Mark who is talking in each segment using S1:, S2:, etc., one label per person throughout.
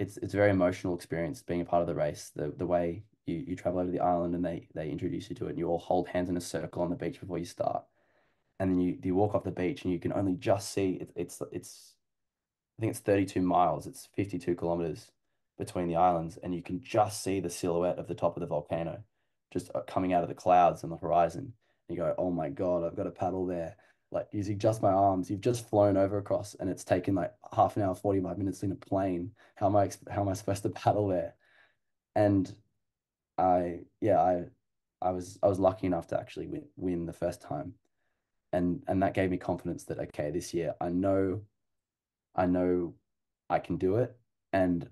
S1: it's a very emotional experience being a part of the race. The way you travel over the island and they introduce you to it, and you all hold hands in a circle on the beach before you start, and then you walk off the beach and you can only just see it's I think it's 32 miles. It's 52 kilometers between the islands, and you can just see the silhouette of the top of the volcano just coming out of the clouds on the horizon. And you go, oh my God, I've got to paddle there. Like using just my arms, you've just flown over across, and it's taken like half an hour, 45 minutes in a plane. How am I supposed to paddle there? And yeah, I was lucky enough to actually win the first time, and that gave me confidence that okay, this year I know I can do it, and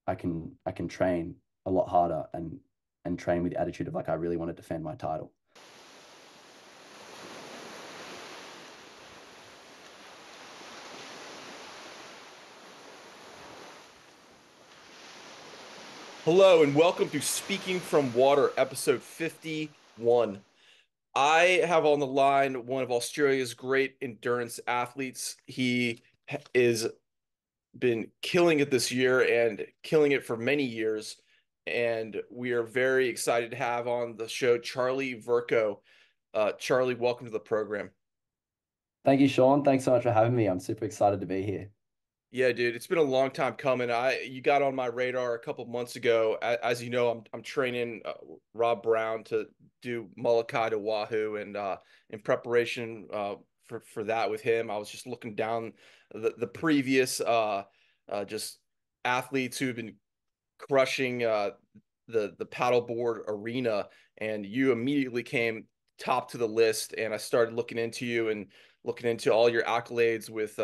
S1: I can train a lot harder and train with the attitude of like I really want to defend my title.
S2: Hello and welcome to Speaking from Water, episode 51. I have on the line one of Australia's great endurance athletes. He is been killing it this year and killing it for many years. And we are very excited to have on the show Charlie Verco. Charlie, welcome to the program.
S1: Thank you, Sean. Thanks so much for having me. I'm super excited to be here.
S2: Yeah, dude, it's been a long time coming. You got on my radar a couple months ago. As you know, I'm training Rob Brown to do Moloka'i to Oahu, and in preparation for that with him, I was just looking down the previous just athletes who've been crushing the paddleboard arena, and you immediately came top to the list. And I started looking into you and looking into all your accolades with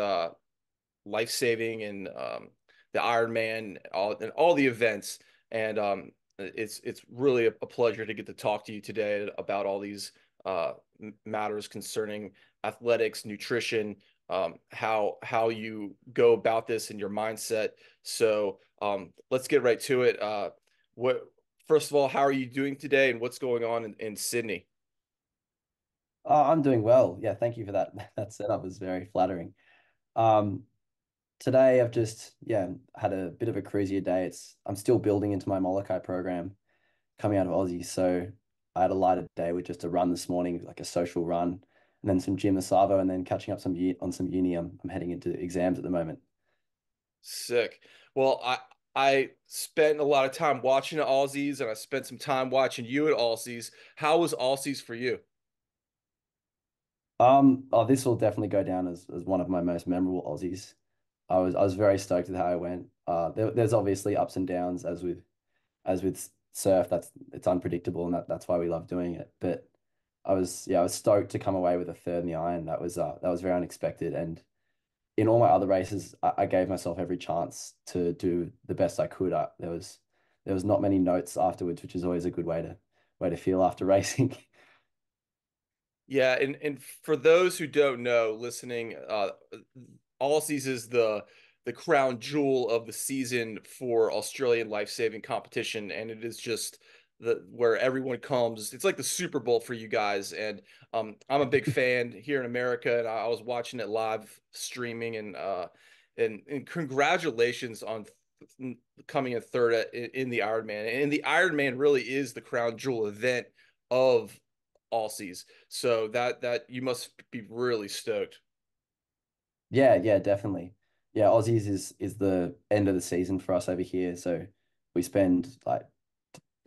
S2: lifesaving and the Ironman, all the events. And it's really a pleasure to get to talk to you today about all these matters concerning athletics, nutrition, how you go about this and your mindset. So let's get right to it. What First of all, how are you doing today, and what's going on in Sydney?
S1: I'm doing well. Yeah, thank you for that. That setup was very flattering. Um, Today I've just had a bit of a crazier day. I'm still building into my Molokai program coming out of Aussie. So I had a lighter day with just a run this morning, like a social run, and then some gym Savo, and then catching up on some uni. I'm heading into exams at the moment.
S2: Sick. Well, I spent a lot of time watching the Aussies, and I spent some time watching you at Aussies. How was Aussies for you?
S1: Oh, this will definitely go down as one of my most memorable Aussies. I was very stoked with how I went. There's obviously ups and downs as with surf. It's unpredictable, and that's why we love doing it. But I was stoked to come away with a third in the iron. That was very unexpected, and in all my other races, I gave myself every chance to do the best I could. There was not many notes afterwards, which is always a good way to feel after racing.
S2: Yeah, and for those who don't know, listening, Aussies is the crown jewel of the season for Australian life-saving competition, and it is just the where everyone comes. It's like the Super Bowl for you guys, and I'm a big fan here in America, and I was watching it live streaming, and congratulations on coming in third in the Ironman, and the Ironman really is the crown jewel event of Aussies. So that you must be really stoked.
S1: Yeah, definitely. Yeah, Aussies is the end of the season for us over here. So we spend like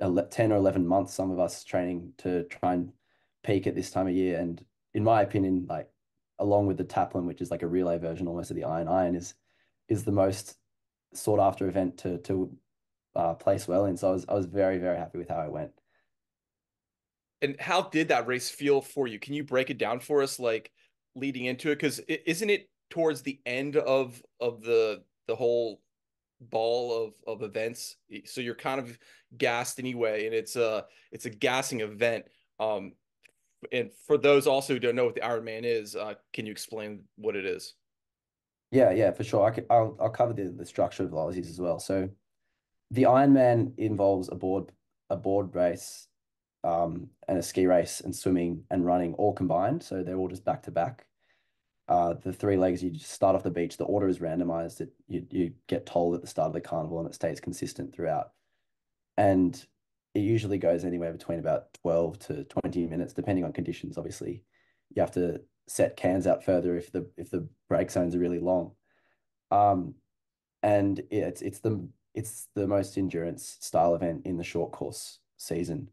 S1: 10 or 11 months, some of us training to try and peak at this time of year. And in my opinion, like along with the Taplin, which is like a relay version almost of the Iron is the most sought after event to place well in. So I was very, very happy with how I went.
S2: And how did that race feel for you? Can you break it down for us, like leading into it? Because isn't it towards the end of the whole ball of events? So you're kind of gassed anyway, and it's a gassing event. Um, and for those also who don't know what the Ironman is, can you explain what it is?
S1: Yeah, for sure. I'll cover the structure of the Aussies as well. So the Ironman involves a board race, and a ski race and swimming and running all combined. So they're all just back to back. The three legs, you just start off the beach. The order is randomized. You get told at the start of the carnival, and it stays consistent throughout. And it usually goes anywhere between about 12 to 20 minutes, depending on conditions. Obviously, you have to set cans out further if the break zones are really long. Um, and it's the most endurance style event in the short course season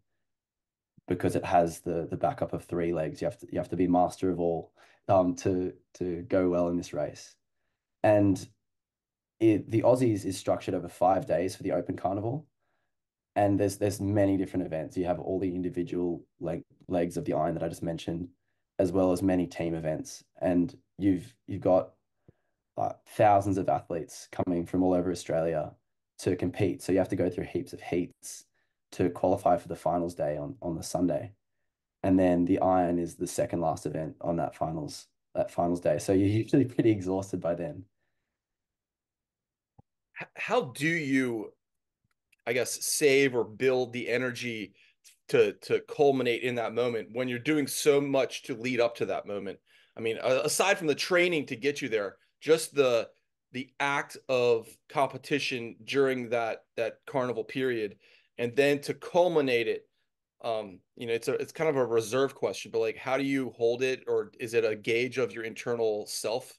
S1: because it has the backup of three legs. You have to be master of all to go well in this race. And the Aussies is structured over 5 days for the Open Carnival, and there's many different events. You have all the individual legs of the iron that I just mentioned, as well as many team events, and you've got thousands of athletes coming from all over Australia to compete. So you have to go through heaps of heats to qualify for the finals day on the Sunday. And then the iron is the second last event on that finals day. So you're usually pretty exhausted by then.
S2: How do you, I guess, save or build the energy to culminate in that moment when you're doing so much to lead up to that moment? I mean, aside from the training to get you there, just the act of competition during that carnival period, and then to culminate it. It's kind of a reserve question, but like, how do you hold it, or is it a gauge of your internal self?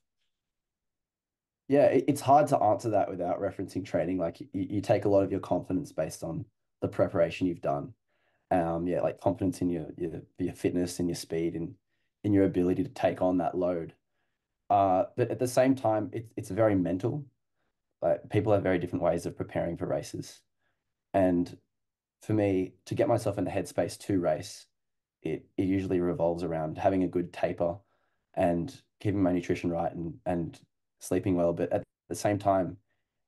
S1: Yeah, it's hard to answer that without referencing training. Like you take a lot of your confidence based on the preparation you've done. Yeah, like confidence in your fitness and your speed and in your ability to take on that load. But at the same time, it's very mental. Like people have very different ways of preparing for races. And for me, to get myself in the headspace to race, it usually revolves around having a good taper and keeping my nutrition right and sleeping well. But at the same time,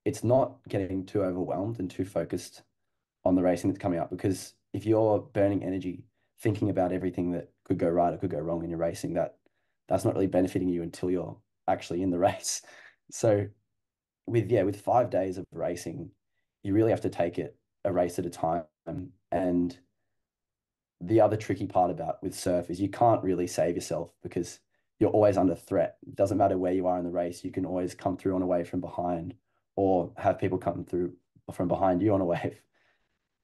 S1: it's not getting too overwhelmed and too focused on the racing that's coming up, because if you're burning energy thinking about everything that could go right or could go wrong in your racing, that's not really benefiting you until you're actually in the race. So with 5 days of racing, you really have to take it a race at a time. And the other tricky part about with surf is you can't really save yourself because you're always under threat. It doesn't matter where you are in the race, you can always come through on a wave from behind or have people come through from behind you on a wave.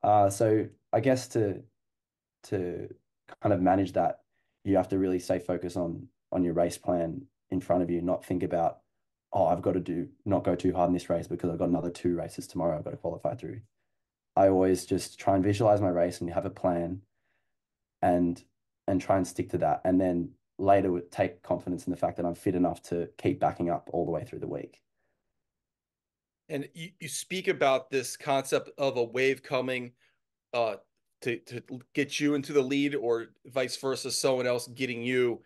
S1: So I guess to kind of manage that, you have to really stay focused on your race plan in front of you, not think about, oh, I've got to not go too hard in this race because I've got another two races tomorrow I've got to qualify through. I always just try and visualize my race and have a plan and try and stick to that. And then later take confidence in the fact that I'm fit enough to keep backing up all the way through the week.
S2: And you speak about this concept of a wave coming uh, to get you into the lead, or vice versa, someone else getting you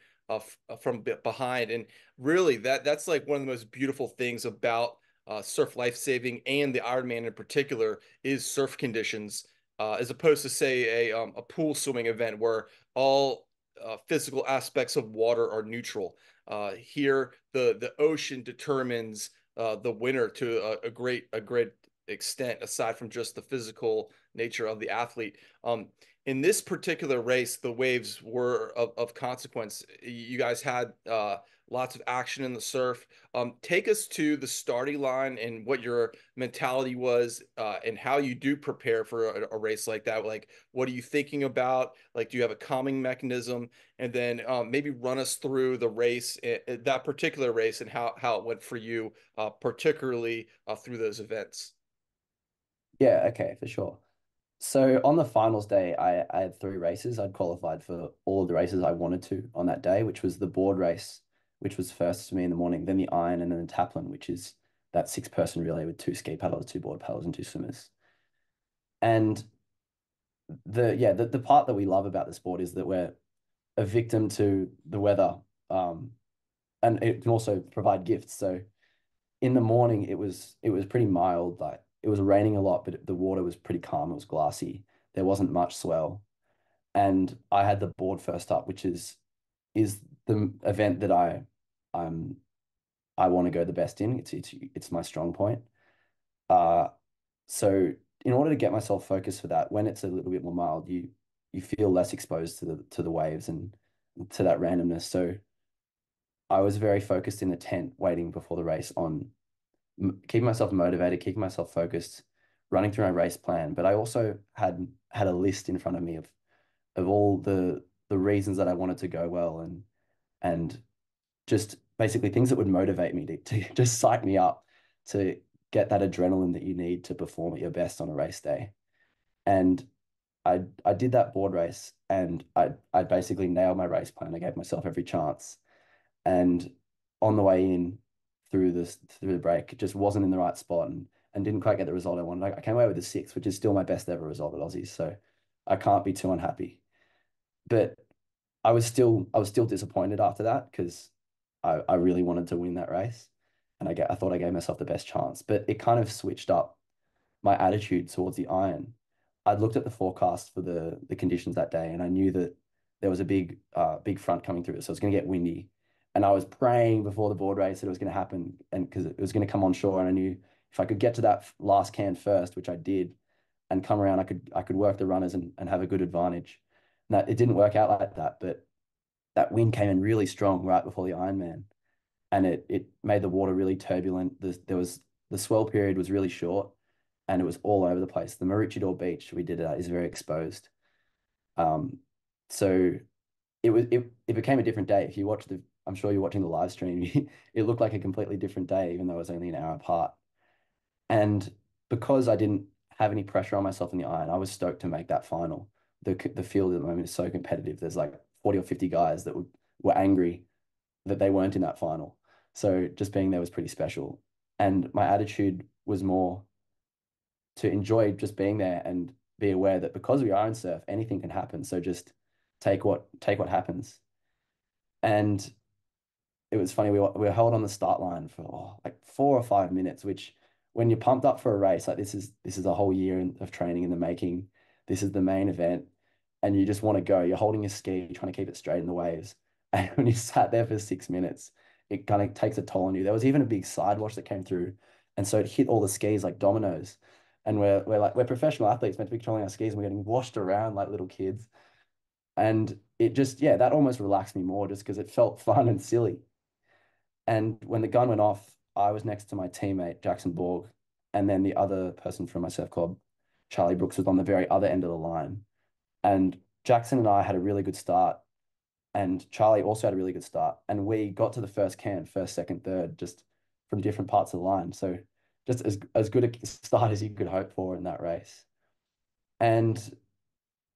S2: from behind. And really, that's like one of the most beautiful things about surf lifesaving and the Ironman in particular is surf conditions, as opposed to say a pool swimming event where all physical aspects of water are neutral. Here, the ocean determines the winner to a great extent, aside from just the physical nature of the athlete. In this particular race, the waves were of consequence. You guys had lots of action in the surf. Take us to the starting line and what your mentality was, and how you do prepare for a race like that. Like, what are you thinking about? Like, do you have a calming mechanism? And then maybe run us through the race, that particular race, and how it went for you, particularly through those events.
S1: Yeah, okay, for sure. So on the finals day, I had three races. I'd qualified for all of the races I wanted to on that day, which was the board race, which was first for me in the morning, then the iron, and then the taplin, which is that six-person relay with two ski paddlers, two board paddlers, and two swimmers. And the part that we love about the sport is that we're a victim to the weather, and it can also provide gifts. So in the morning, it was pretty mild. Like it was raining a lot, but the water was pretty calm. It was glassy. There wasn't much swell, and I had the board first up, which is the event that um I want to go the best in. It's my strong point. Uh, so in order to get myself focused for that, when it's a little bit more mild, you feel less exposed to the waves and to that randomness. So I was very focused in the tent waiting before the race on keeping myself motivated, keeping myself focused, running through my race plan. But I also had a list in front of me of all the reasons that I wanted to go well, and just basically things that would motivate me to just psych me up to get that adrenaline that you need to perform at your best on a race day. And I did that board race, and I basically nailed my race plan. I gave myself every chance. And on the way in through the break, it just wasn't in the right spot, and didn't quite get the result I wanted. I came away with a sixth, which is still my best ever result at Aussies. So I can't be too unhappy. But I was still disappointed after that because I really wanted to win that race. And I thought I gave myself the best chance. But it kind of switched up my attitude towards the iron. I'd looked at the forecast for the conditions that day, and I knew that there was a big front coming through, so it was going to get windy. And I was praying before the board race that it was going to happen, and because it was going to come on shore, and I knew if I could get to that last can first, which I did, and come around, I could work the runners and have a good advantage. Now it didn't work out like that, but that wind came in really strong right before the Ironman, and it made the water really turbulent. The swell period was really short, and it was all over the place. The Maroochydore beach we did is very exposed. Um, so it became a different day. If you watch I'm sure you're watching the live stream. It looked like a completely different day, even though it was only an hour apart. And because I didn't have any pressure on myself in the iron, I was stoked to make that final. The field at the moment is so competitive. There's like 40 or 50 guys that were angry that they weren't in that final. So just being there was pretty special. And my attitude was more to enjoy just being there and be aware that because we are in surf, anything can happen. So just take what happens. And it was funny. We were held on the start line for like 4 or 5 minutes, which when you're pumped up for a race, like this is a whole year of training in the making. This is the main event, and you just want to go. You're holding your ski, trying to keep it straight in the waves. And when you sat there for 6 minutes, it kind of takes a toll on you. There was even a big side wash that came through, and so it hit all the skis like dominoes. And we're professional athletes meant to be controlling our skis, and we're getting washed around like little kids. And it just, yeah, that almost relaxed me more just because it felt fun and silly. And when the gun went off, I was next to my teammate, Jackson Borg, and then the other person from my surf club, Charlie Brooks, was on the very other end of the line. And Jackson and I had a really good start, and Charlie also had a really good start. And we got to the first can, first, second, third, just from different parts of the line. So just as good a start as you could hope for in that race. And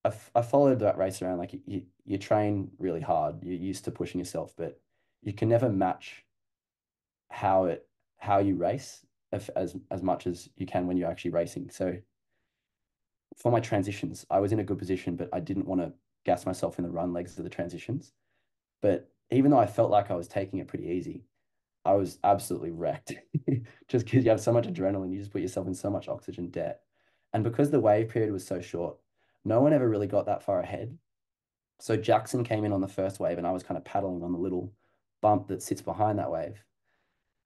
S1: I followed that race around. Like you train really hard. You're used to pushing yourself, but you can never match how it how you race as much as you can when you're actually racing. So for my transitions, I was in a good position, but I didn't want to gas myself in the run legs of the transitions. But even though I felt like I was taking it pretty easy, I was absolutely wrecked. Just because you have so much adrenaline, you just put yourself in so much oxygen debt. And because the wave period was so short, no one ever really got that far ahead. So Jackson came in on the first wave, and I was kind of paddling on the little bump that sits behind that wave,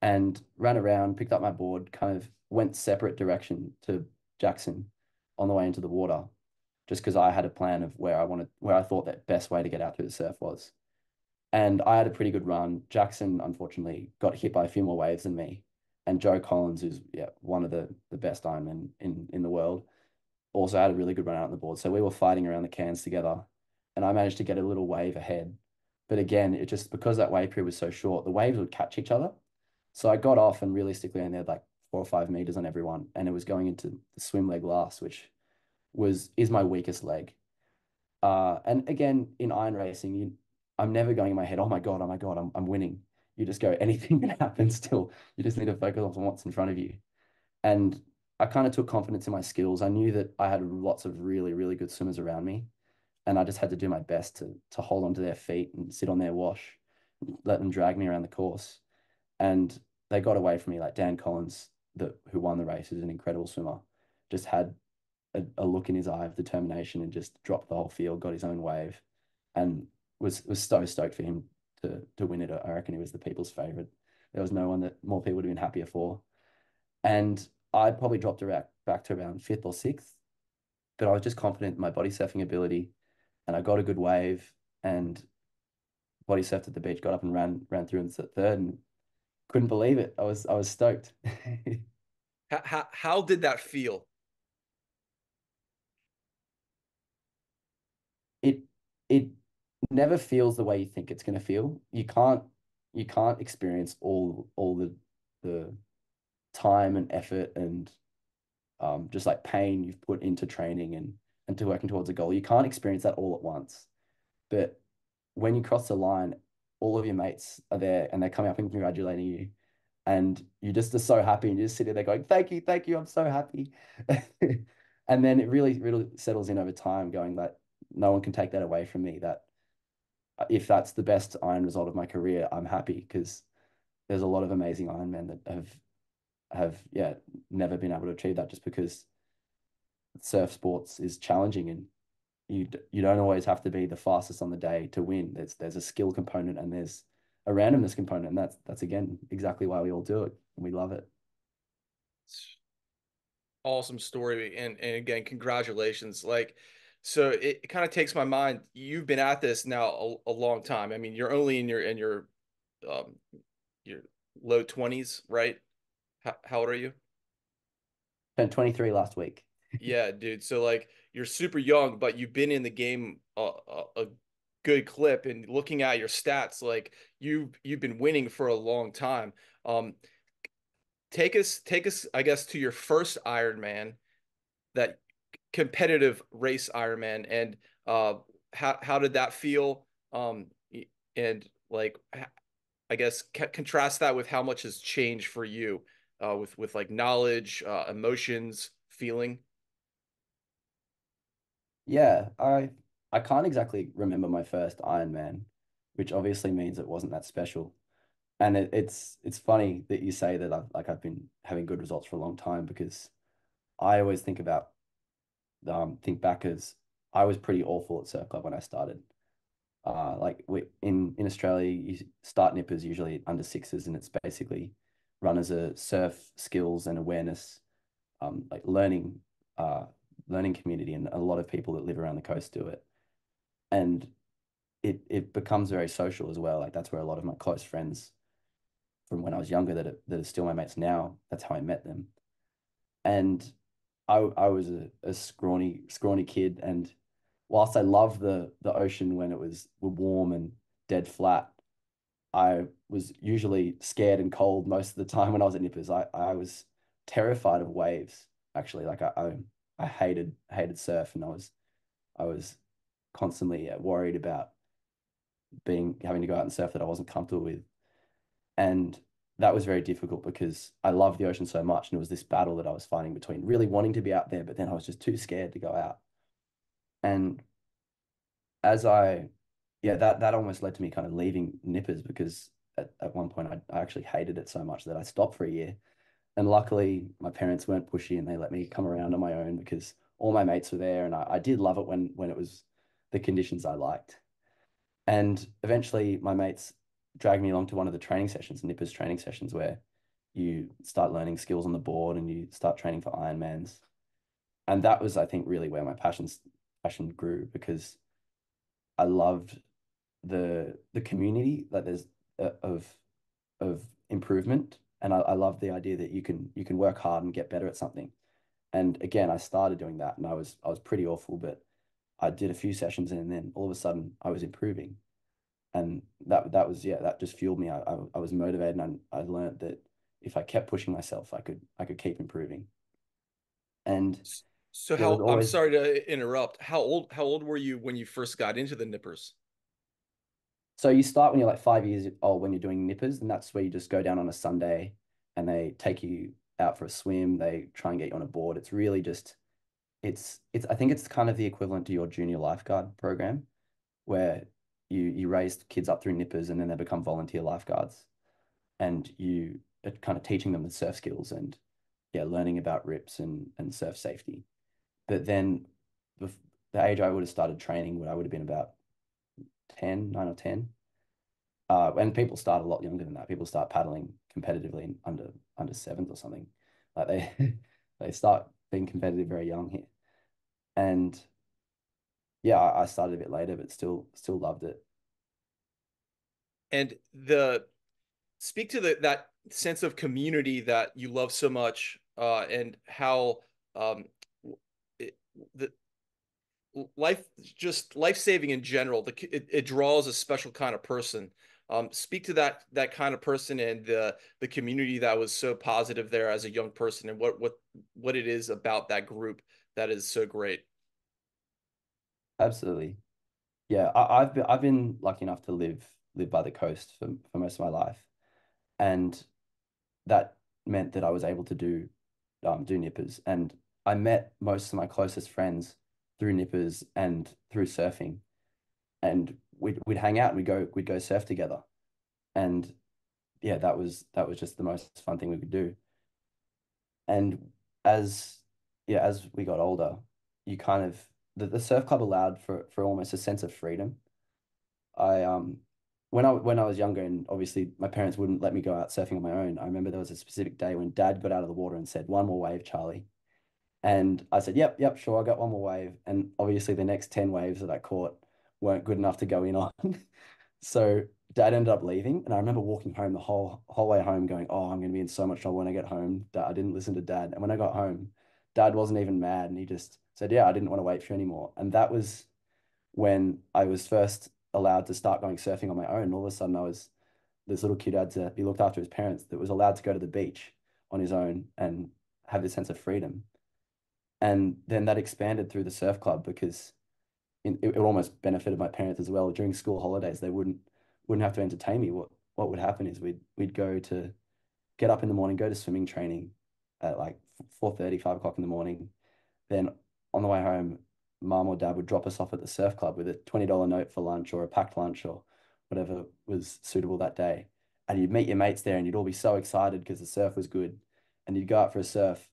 S1: and ran around, picked up my board, kind of went separate direction to Jackson on the way into the water, just because I had a plan of where I thought that best way to get out through the surf was. And I had a pretty good run. Jackson, unfortunately, got hit by a few more waves than me. And Joe Collins, who's one of the best Ironmen in the world, also had a really good run out on the board. So we were fighting around the cans together, and I managed to get a little wave ahead. But again, it just because that wave period was so short, the waves would catch each other. So I got off and realistically I only had like 4 or 5 meters on everyone, and it was going into the swim leg last, which is my weakest leg. And again, in iron racing, I'm never going in my head, oh my God, I'm winning. You just go, anything can happen still. You just need to focus on what's in front of you. And I kind of took confidence in my skills. I knew that I had lots of really, really good swimmers around me, and I just had to do my best to hold onto their feet and sit on their wash, let them drag me around the course. And they got away from me. Like Dan Collins, who won the race, is an incredible swimmer, just had a look in his eye of determination and just dropped the whole field, got his own wave, and was so stoked for him to win it. I reckon he was the people's favorite. There was no one that more people would have been happier for. And I probably dropped back to around fifth or sixth, but I was just confident in my body surfing ability, and I got a good wave. And body surfed at the beach, got up and ran through in the third, and couldn't believe it. I was stoked.
S2: How did that feel?
S1: It it never feels the way you think it's going to feel. You can't experience all the time and effort and just like pain you've put into training and to working towards a goal. You can't experience that all at once. But when you cross the line, all of your mates are there and they're coming up and congratulating you. And you just are so happy and you just sit there going, thank you, I'm so happy. And then it really, really settles in over time, going that no one can take that away from me. That if that's the best iron result of my career, I'm happy because there's a lot of amazing Ironmen that have yeah never been able to achieve that just because surf sports is challenging and you don't always have to be the fastest on the day to win. There's a skill component and there's a randomness component, and that's again exactly why we all do it and we love it.
S2: Awesome story, and again, congratulations. Like, so it kind of takes my mind. You've been at this now a long time. I mean, you're only um your low 20s, right? How old are you?
S1: Turned 23 last week.
S2: Yeah, dude. So like you're super young, but you've been in the game a good clip, and looking at your stats, like you've been winning for a long time. Um, take us, I guess, to your first Ironman, that competitive race Ironman, and how did that feel? And like I guess contrast that with how much has changed for you, with like knowledge, emotions, feeling.
S1: Yeah, I can't exactly remember my first Ironman, which obviously means it wasn't that special. And it's funny that you say that I've been having good results for a long time because I always think back as I was pretty awful at surf club when I started. Like in Australia, you start nippers usually under sixes, and it's basically run as a surf skills and awareness, like uh, learning community, and a lot of people that live around the coast do it, and it becomes very social as well. Like that's where a lot of my close friends from when I was younger that are still my mates now. That's how I met them, and I was a scrawny kid, and whilst I loved the ocean when it was warm and dead flat, I was usually scared and cold most of the time when I was at Nippers. I was terrified of waves, actually. Like I hated surf, and I was constantly worried about being having to go out and surf that I wasn't comfortable with. And that was very difficult because I love the ocean so much, and it was this battle that I was fighting between really wanting to be out there, but then I was just too scared to go out. And as I, yeah, that almost led to me kind of leaving Nippers because at one point I actually hated it so much that I stopped for a year. And luckily, my parents weren't pushy and they let me come around on my own because all my mates were there, and I did love it when it was the conditions I liked. And eventually, my mates dragged me along to one of the training sessions, Nippers training sessions, where you start learning skills on the board and you start training for Ironmans. And that was, I think, really where my passion grew because I loved the community that there's of improvement, and I love the idea that you can work hard and get better at something. And again, I started doing that, and I was pretty awful, but I did a few sessions, and then all of a sudden I was improving, and that was yeah, that just fueled me. I was motivated, and I learned that if I kept pushing myself, I could keep improving. And
S2: So
S1: there was
S2: how, I'm
S1: always
S2: sorry to interrupt. How old were you when you first got into the Nippers?
S1: So you start when you're like 5 years old when you're doing nippers, and that's where you just go down on a Sunday and they take you out for a swim. They try and get you on a board. It's really just it's I think it's kind of the equivalent to your junior lifeguard program where you raise kids up through nippers and then they become volunteer lifeguards, and you are kind of teaching them the surf skills and yeah, learning about rips and surf safety. But then the, the age I would have started training when I would have been about 10, 9 or 10. And people start a lot younger than that. People start paddling competitively in under sevens or something. Like they they start being competitive very young here. And yeah, I started a bit later, but still loved it.
S2: And the speak to that sense of community that you love so much, and how um, it, the life just life saving in general. It draws a special kind of person. Speak to that kind of person and the community that was so positive there as a young person, and what it is about that group that is so great.
S1: Absolutely. Yeah, I've been lucky enough to live by the coast for most of my life, and that meant that I was able to do nippers, and I met most of my closest friends through nippers and through surfing, and we'd hang out and we'd go surf together, and yeah, that was just the most fun thing we could do. And as yeah, as we got older, you kind of the surf club allowed for almost a sense of freedom. I when I was younger and obviously my parents wouldn't let me go out surfing on my own. I remember there was a specific day when Dad got out of the water and said, "One more wave, Charlie." And I said, "Yep, yep, sure, I got one more wave." And obviously the next 10 waves that I caught weren't good enough to go in on. So Dad ended up leaving, and I remember walking home the whole way home, going, "Oh, I'm going to be in so much trouble when I get home." I didn't listen to Dad, and when I got home, Dad wasn't even mad, and he just said, "Yeah, I didn't want to wait for you anymore." And that was when I was first allowed to start going surfing on my own. All of a sudden, I was this little kid who had to be looked after his parents that was allowed to go to the beach on his own and have this sense of freedom. And then that expanded through the surf club because it almost benefited my parents as well. During school holidays, they wouldn't have to entertain me. What would happen is we'd go to get up in the morning, go to swimming training at like 4:30, 5 o'clock in the morning. Then on the way home, mom or dad would drop us off at the surf club with a $20 note for lunch or a packed lunch or whatever was suitable that day. And you'd meet your mates there and you'd all be so excited because the surf was good. And you'd go out for a surf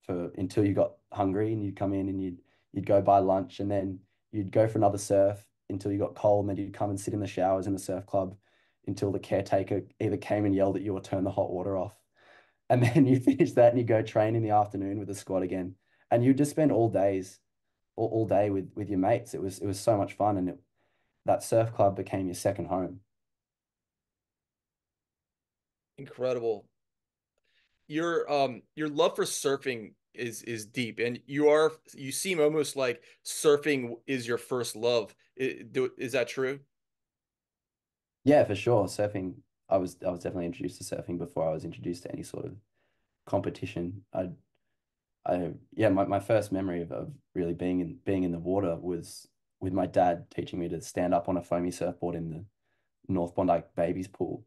S1: for until you got hungry and you'd come in and you'd go buy lunch and then you'd go for another surf until you got cold and then you'd come and sit in the showers in the surf club until the caretaker either came and yelled at you or turned the hot water off. And then you finish that and you go train in the afternoon with the squad again. And you just spend all day with your mates. It was so much fun and that surf club became your second home.
S2: Incredible. Your love for surfing is deep, and you seem almost like surfing is your first love. Is that true?
S1: Yeah, for sure. Surfing, I was definitely introduced to surfing before I was introduced to any sort of competition. Yeah, my first memory of really being in the water was with my dad teaching me to stand up on a foamy surfboard in the North Bondi babies pool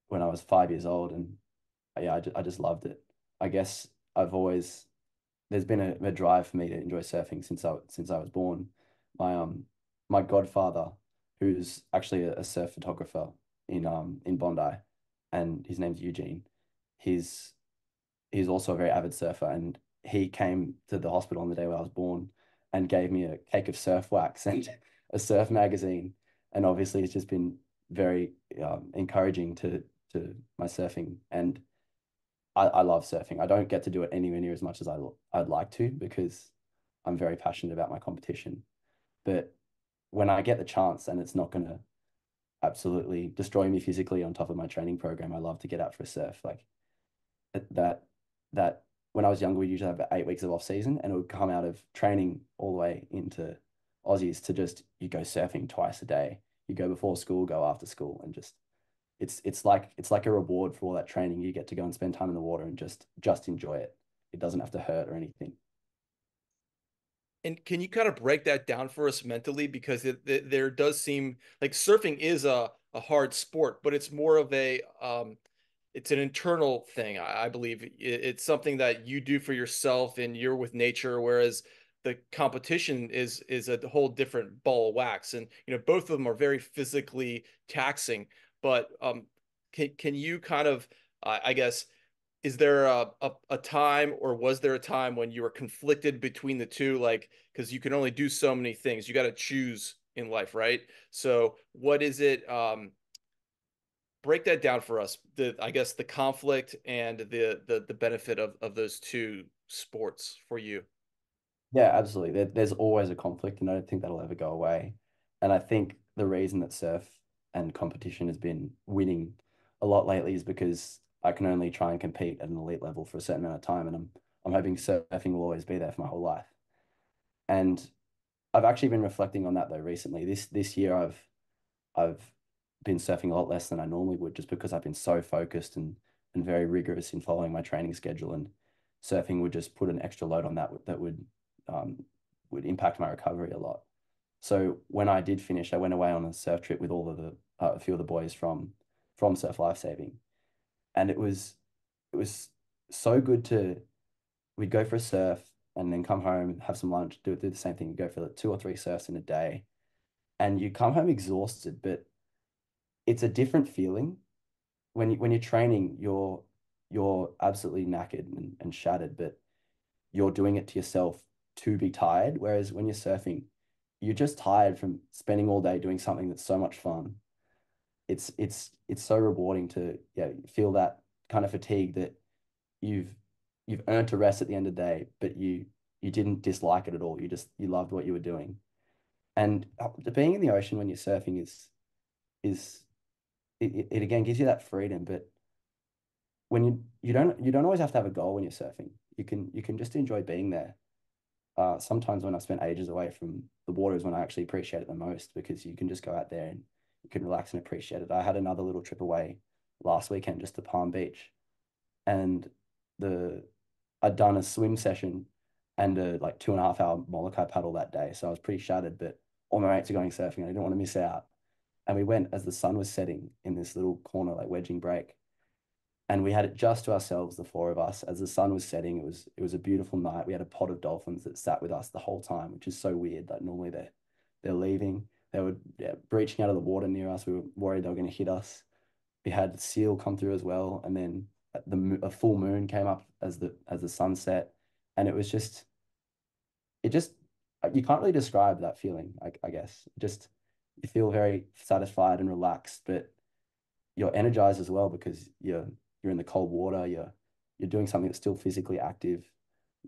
S1: when I was 5 years old, and yeah, I just loved it. I guess I've always there's been a drive for me to enjoy surfing since I was born. My my godfather, who's actually a surf photographer in Bondi, and his name's Eugene. He's he's also a very avid surfer, and he came to the hospital on the day when I was born and gave me a cake of surf wax and a surf magazine. And obviously, it's just been very encouraging to my surfing, and I love surfing. I don't get to do it anywhere near as much as I'd like to because I'm very passionate about my competition. But when I get the chance and it's not going to absolutely destroy me physically on top of my training program, I love to get out for a surf. Like that that when I was younger, we usually have about 8 weeks of off season, and it would come out of training all the way into Aussies to just you go surfing twice a day. You go before school, go after school, and just it's like a reward for all that training. You get to go and spend time in the water and just enjoy it. It doesn't have to hurt or anything.
S2: And can you kind of break that down for us mentally? Because there does seem like surfing is a hard sport, but it's more of it's an internal thing. I believe it's something that you do for yourself and you're with nature, whereas the competition is a whole different ball of wax. And both of them are very physically taxing. But can you kind of, I guess, is there a time, or was there a time when you were conflicted between the two? Like, because you can only do so many things, you got to choose in life, right? So what is it? Break that down for us. I guess the conflict and the benefit of those two sports for you.
S1: Yeah, absolutely. There's always a conflict, and I don't think that'll ever go away. And I think the reason that surf and competition has been winning a lot lately is because I can only try and compete at an elite level for a certain amount of time, and I'm hoping surfing will always be there for my whole life. And I've actually been reflecting on that though recently. This year I've been surfing a lot less than I normally would just because I've been so focused and very rigorous in following my training schedule, and surfing would just put an extra load on that um, would impact my recovery a lot. So when I did finish, I went away on a surf trip with all of the a few of the boys from Surf Lifesaving, and it was so good to we'd go for a surf and then come home, have some lunch, do the same thing, go for like 2 or 3 surfs in a day, and you come home exhausted, but it's a different feeling when you're training, you're absolutely knackered and shattered, but you're doing it to yourself to be tired. Whereas when you're surfing, you're just tired from spending all day doing something that's so much fun. It's so rewarding to feel that kind of fatigue that you've you've earned a rest at the end of the day, but you didn't dislike it at all. You loved what you were doing. And being in the ocean when you're surfing is it again gives you that freedom, but when you don't always have to have a goal when you're surfing. You can just enjoy being there. Sometimes when I spent ages away from the water is when I actually appreciate it the most because you can just go out there and you can relax and appreciate it. I had another little trip away last weekend just to Palm Beach, and the I'd done a swim session and a like 2.5 hour Moloka'i paddle that day, so I was pretty shattered. But all my mates are going surfing, and I didn't want to miss out. And we went as the sun was setting in this little corner, like wedging break, and we had it just to ourselves, the four of us, as the sun was setting. It was a beautiful night. We had a pod of dolphins that sat with us the whole time, which is so weird. Like normally they're leaving. They were breaching out of the water near us. We were worried they were going to hit us. We had the seal come through as well, and then a full moon came up as the sun set, and it just you can't really describe that feeling. I guess just you feel very satisfied and relaxed, but you're energized as well because you're in the cold water. You're doing something that's still physically active.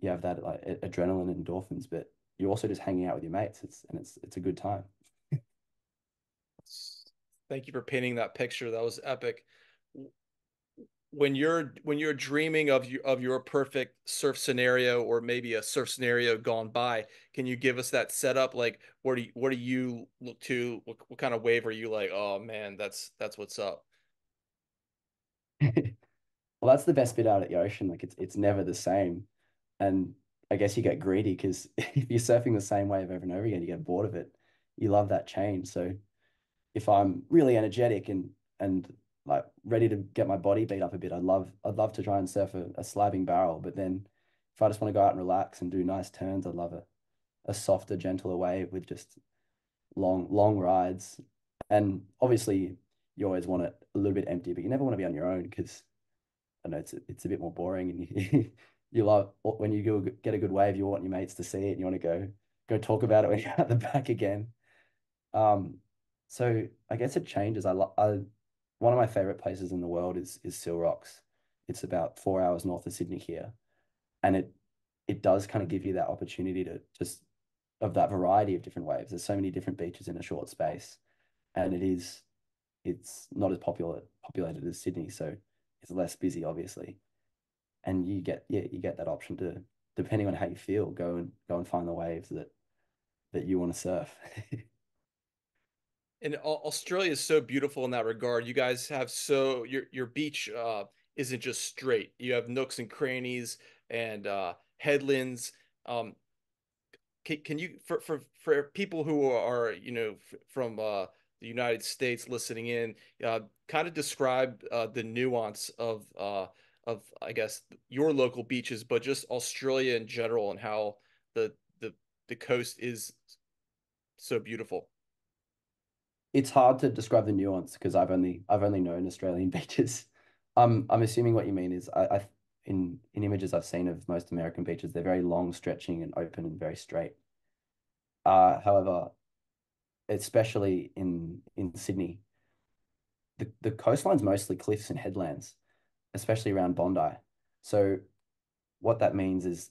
S1: You have that like adrenaline and endorphins, but you're also just hanging out with your mates. It's a good time.
S2: Thank you for painting that picture. That was epic. When you're dreaming of your perfect surf scenario or maybe a surf scenario gone by, can you give us that setup? Like, what do you look to? What kind of wave are you like? Oh man, that's what's up.
S1: Well, that's the best bit out at the ocean. Like it's never the same. And I guess you get greedy because if you're surfing the same wave over and over again, you get bored of it. You love that change. So if I'm really energetic and like ready to get my body beat up a bit, I'd love to try and surf a slabbing barrel. But then if I just want to go out and relax and do nice turns, I'd love a softer, gentler wave with just long rides. And obviously you always want it a little bit empty, but you never want to be on your own because I know it's a bit more boring and you you love when you go get a good wave, you want your mates to see it and you want to go talk about it when you're at the back again. Um, so I guess it changes. I one of my favorite places in the world is Seal Rocks. It's about 4 hours north of Sydney here, and it does kind of give you that opportunity to just of that variety of different waves. There's so many different beaches in a short space, and it's not as populated as Sydney, so it's less busy, obviously. And you get that option to, depending on how you feel, go and find the waves that you want to surf.
S2: And Australia is so beautiful in that regard. You guys have so your beach isn't just straight. You have nooks and crannies and headlands. Um, can you for people who are from the United States listening in, kind of describe the nuance of I guess your local beaches, but just Australia in general and how the the the coast is so beautiful.
S1: It's hard to describe the nuance because I've only known Australian beaches. I'm assuming what you mean is in images I've seen of most American beaches, they're very long, stretching, and open and very straight. However, especially in Sydney, the coastline's mostly cliffs and headlands, especially around Bondi. So what that means is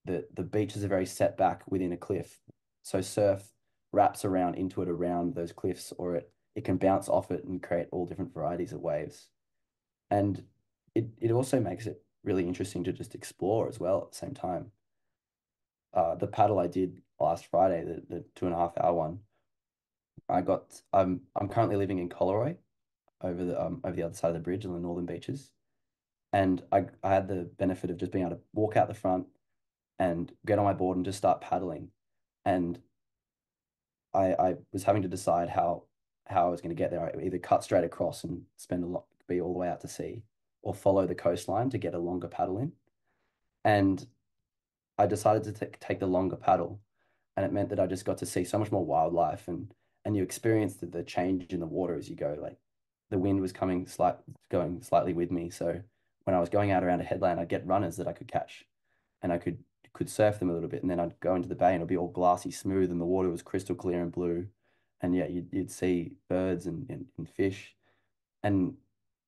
S1: that the beaches are very set back within a cliff. So surf wraps around into it around those cliffs, or it can bounce off it and create all different varieties of waves. And it also makes it really interesting to just explore as well at the same time. The paddle I did last Friday, the 2.5 hour one, I'm currently living in Coleroy over the other side of the bridge on the northern beaches. And I had the benefit of just being able to walk out the front and get on my board and just start paddling. And I was having to decide how I was going to get there. I either cut straight across and spend a lot, be all the way out to sea, or follow the coastline to get a longer paddle in. And I decided to take the longer paddle, and it meant that I just got to see so much more wildlife, and you experience the change in the water as you go. Like the wind was going slightly with me, so when I was going out around a headland, I'd get runners that I could catch, and I could surf them a little bit, and then I'd go into the bay and it'd be all glassy smooth, and the water was crystal clear and blue, and yeah, you'd see birds and fish, and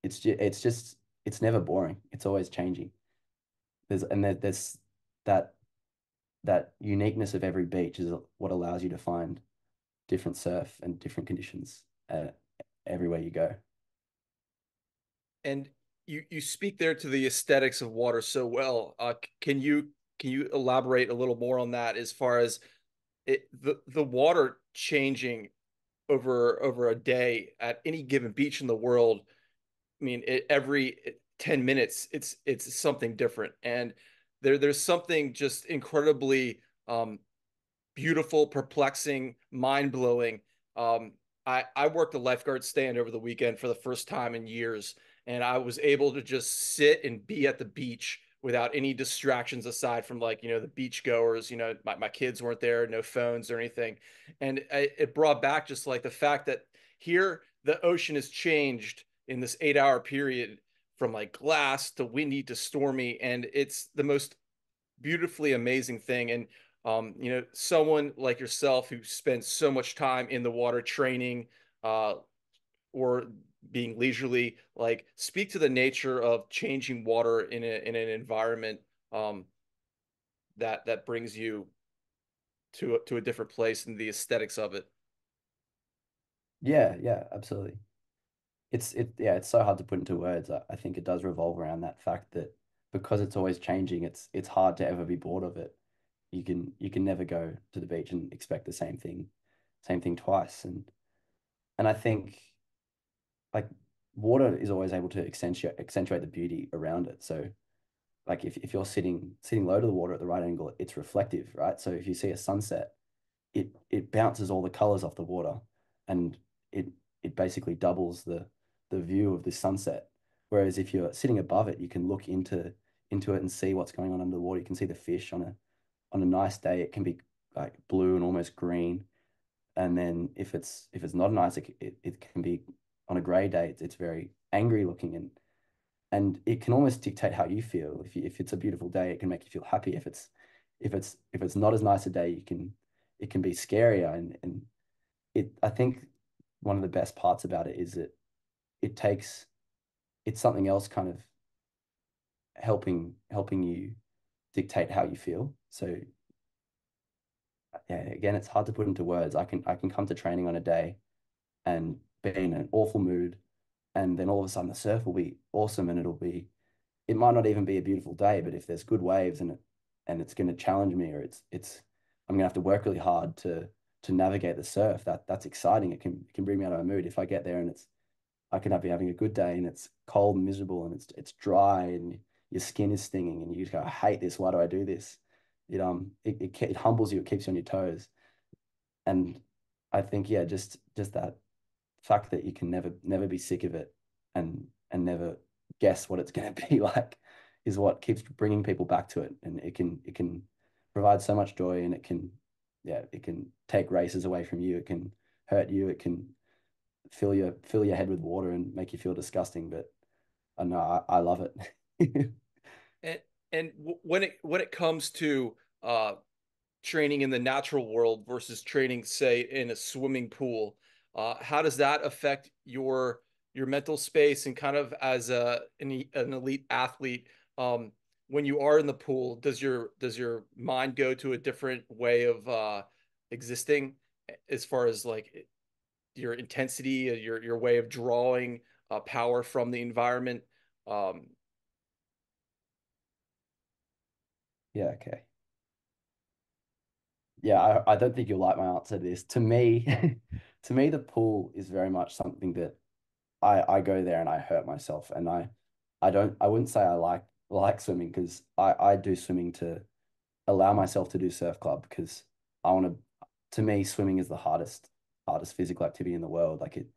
S1: it's never boring. It's always changing. There's that that uniqueness of every beach is what allows you to find different surf and different conditions everywhere you go.
S2: And you speak there to the aesthetics of water so well. Can you elaborate a little more on that as far as the water changing over a day at any given beach in the world? I mean, every 10 minutes, it's something different, and there's something just incredibly beautiful, perplexing, mind blowing. Um, I worked a lifeguard stand over the weekend for the first time in years, and I was able to just sit and be at the beach without any distractions aside from, like, the beach goers. My kids weren't there, no phones or anything. And it brought back just like the fact that here the ocean has changed in this 8 hour period from like glass to windy to stormy. And it's the most beautifully amazing thing. And someone like yourself who spends so much time in the water training, uh, or being leisurely, like, speak to the nature of changing water in an environment, um, that brings you to a different place and the aesthetics of it.
S1: Yeah, yeah, absolutely. Yeah, it's so hard to put into words. I think it does revolve around that fact that because it's always changing, it's hard to ever be bored of it. You can never go to the beach and expect the same thing twice. And I think like water is always able to accentuate the beauty around it. So like if you're sitting low to the water at the right angle, it's reflective, right? So if you see a sunset, it bounces all the colors off the water, and it it basically doubles the view of the sunset. Whereas if you're sitting above it, you can look into it and see what's going on under the water. You can see the fish on a nice day. It can be like blue and almost green. And then if it's not nice, it can be on a gray day. It's very angry looking, and it can almost dictate how you feel. If it's a beautiful day, it can make you feel happy. If it's not as nice a day, it can be scarier. And I think one of the best parts about it is that it takes it's something else kind of helping you dictate how you feel. So yeah, again, it's hard to put into words. I can come to training on a day and be in an awful mood, and then all of a sudden the surf will be awesome, and it might not even be a beautiful day, but if there's good waves and it's going to challenge me, or it's I'm gonna have to work really hard to navigate the surf. That's exciting. It can bring me out of my mood. If I get there and I can be having a good day and it's cold and miserable and it's dry and your skin is stinging and you just go, I hate this. Why do I do this? It humbles you. It keeps you on your toes. And I think, yeah, just that fact that you can never be sick of it, and never guess what it's going to be like is what keeps bringing people back to it. And it can provide so much joy, and it can take races away from you. It can hurt you. It can fill your head with water and make you feel disgusting. But I know I love it.
S2: And when it comes to training in the natural world versus training, say, in a swimming pool, how does that affect your mental space and kind of as an elite athlete? When you are in the pool, does your mind go to a different way of existing as far as like your intensity, your way of drawing power from the environment. Um,
S1: Yeah, okay. Yeah, I don't think you'll like my answer to this. To me, to me, the pool is very much something that I go there and I hurt myself, and I wouldn't say I like swimming because I do swimming to allow myself to do surf club because I want to me swimming is the hardest physical activity in the world. Like it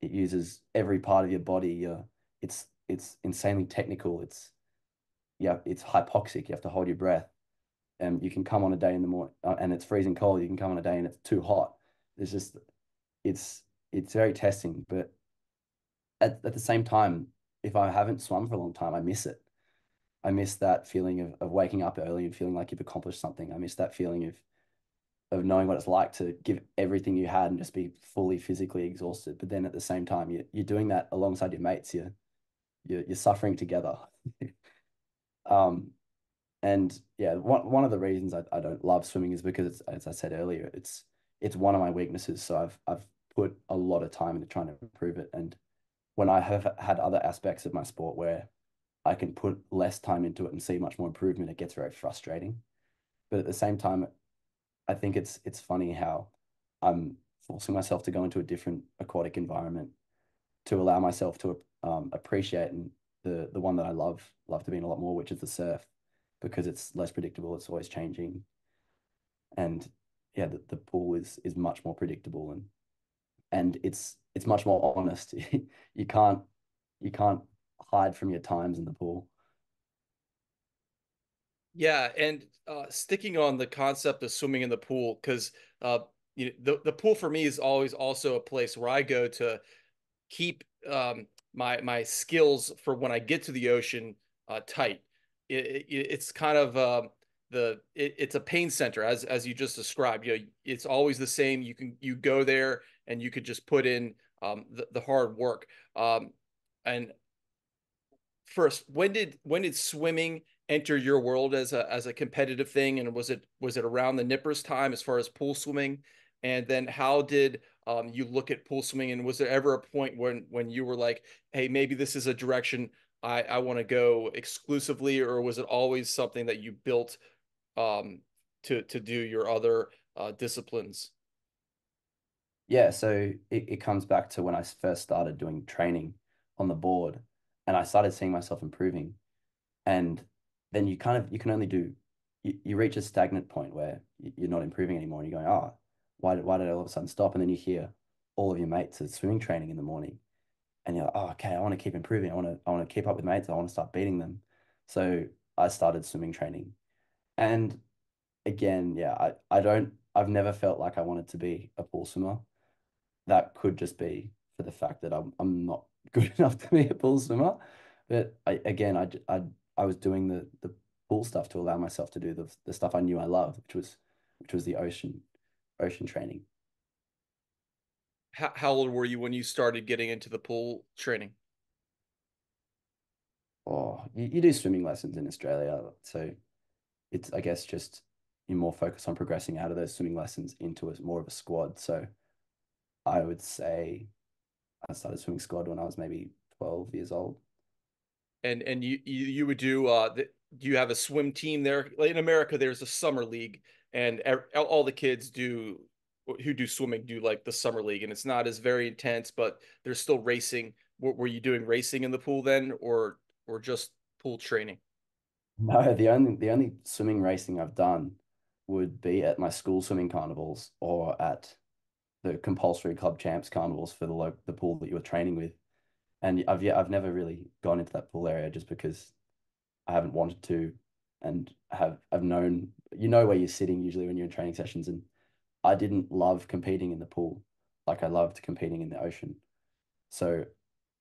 S1: uses every part of your body. It's insanely technical. It's hypoxic. You have to hold your breath. And you can come on a day in the morning and it's freezing cold. You can come on a day and it's too hot. It's just it's it's very testing. But at the same time, if I haven't swum for a long time, I miss it. I miss that feeling of waking up early and feeling like you've accomplished something. I miss that feeling of knowing what it's like to give everything you had and just be fully physically exhausted. But then at the same time, you're doing that alongside your mates. You're suffering together. Um, and yeah, one of the reasons I don't love swimming is because it's, as I said earlier, it's one of my weaknesses. So I've put a lot of time into trying to improve it. And when I have had other aspects of my sport where I can put less time into it and see much more improvement, it gets very frustrating. But at the same time, I think it's funny how I'm forcing myself to go into a different aquatic environment to allow myself to appreciate and the one that I love to be in a lot more, which is the surf, because it's less predictable. It's always changing, and yeah, the pool is much more predictable and it's much more honest. You can't you can't hide from your times in the pool.
S2: Yeah, and sticking on the concept of swimming in the pool, because the pool for me is always also a place where I go to keep my skills for when I get to the ocean tight. It's kind of it's a pain center as you just described. It's always the same. You go there and you could just put in the hard work. And first, when did swimming enter your world as a competitive thing? And was it around the Nippers time as far as pool swimming? And then how did you look at pool swimming? And was there ever a point when you were like, hey, maybe this is a direction I want to go exclusively, or was it always something that you built um, to do your other disciplines?
S1: Yeah, so it comes back to when I first started doing training on the board and I started seeing myself improving. And then you can only do you reach a stagnant point where you're not improving anymore and you're going, oh, why did I all of a sudden stop? And then you hear all of your mates at swimming training in the morning and you're like, oh, okay, I want to keep improving. I want to keep up with mates. I want to start beating them. So I started swimming training. And again, yeah, I've never felt like I wanted to be a pool swimmer. That could just be for the fact that I'm not good enough to be a pool swimmer. But again, I was doing the pool stuff to allow myself to do the stuff I knew I loved, which was the ocean training.
S2: How old were you when you started getting into the pool training?
S1: Or you do swimming lessons in Australia, so it's I guess just you're more focused on progressing out of those swimming lessons into a more of a squad. So I would say I started swimming squad when I was maybe 12 years old.
S2: And you would do do you have a swim team there? Like in America, there's a summer league, and all the kids do who do swimming do like the summer league, and it's not as very intense, but there's still racing. Were you doing racing in the pool then, or just pool training?
S1: No, the only swimming racing I've done would be at my school swimming carnivals or at the compulsory club champs carnivals for the pool that you were training with. And I've never really gone into that pool area just because I haven't wanted to and I've known where you're sitting usually when you're in training sessions and I didn't love competing in the pool like I loved competing in the ocean. So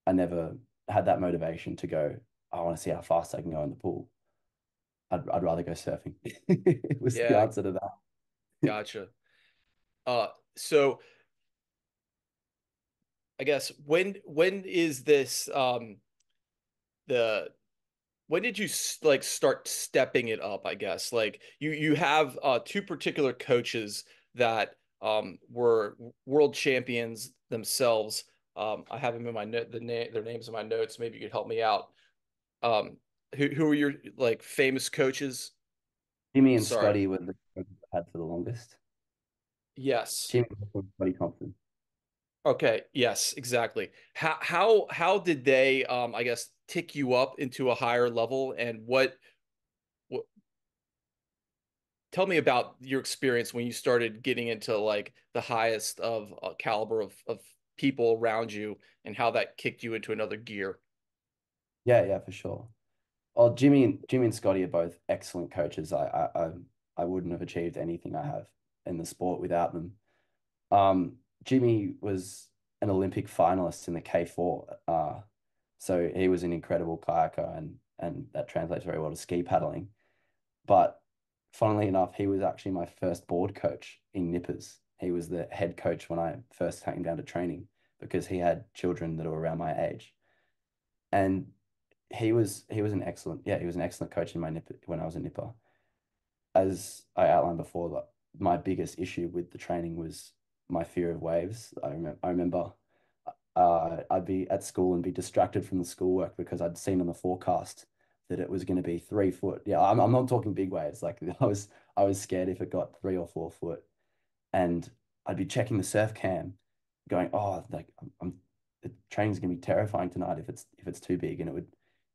S1: I never had that motivation to go, I want to see how fast I can go in the pool. I'd rather go surfing. It was the
S2: Yeah,
S1: answer to that.
S2: gotcha. So I guess when is this the when did you like start stepping it up, I guess? Like you have two particular coaches that were world champions themselves. I have them in my note, their names in my notes. Maybe you could help me out. Um, who are your like famous coaches?
S1: Jimmy and
S2: Sorry.
S1: Scotty were the coaches I had for the longest.
S2: Yes.
S1: Jimmy and Scotty Thompson.
S2: Okay. Yes. Exactly. How did they I guess tick you up into a higher level, and what tell me about your experience when you started getting into like the highest of caliber of people around you, and how that kicked you into another gear.
S1: Yeah, yeah, for sure. Oh, Jimmy and Scotty are both excellent coaches. I wouldn't have achieved anything I have in the sport without them. Jimmy was an Olympic finalist in the K4. So he was an incredible kayaker and that translates very well to ski paddling. But funnily enough, he was actually my first board coach in Nippers. He was the head coach when I first came down to training because he had children that were around my age. And he was an excellent, yeah, he was an excellent coach in my Nipper when I was a Nipper. As I outlined before, like, my biggest issue with the training was my fear of waves. I remember I'd be at school and be distracted from the schoolwork because I'd seen on the forecast that it was going to be 3 foot. Yeah, I'm not talking big waves. Like I was scared if it got 3 or 4 foot, and I'd be checking the surf cam, going, oh, like the training's gonna be terrifying tonight if it's too big, and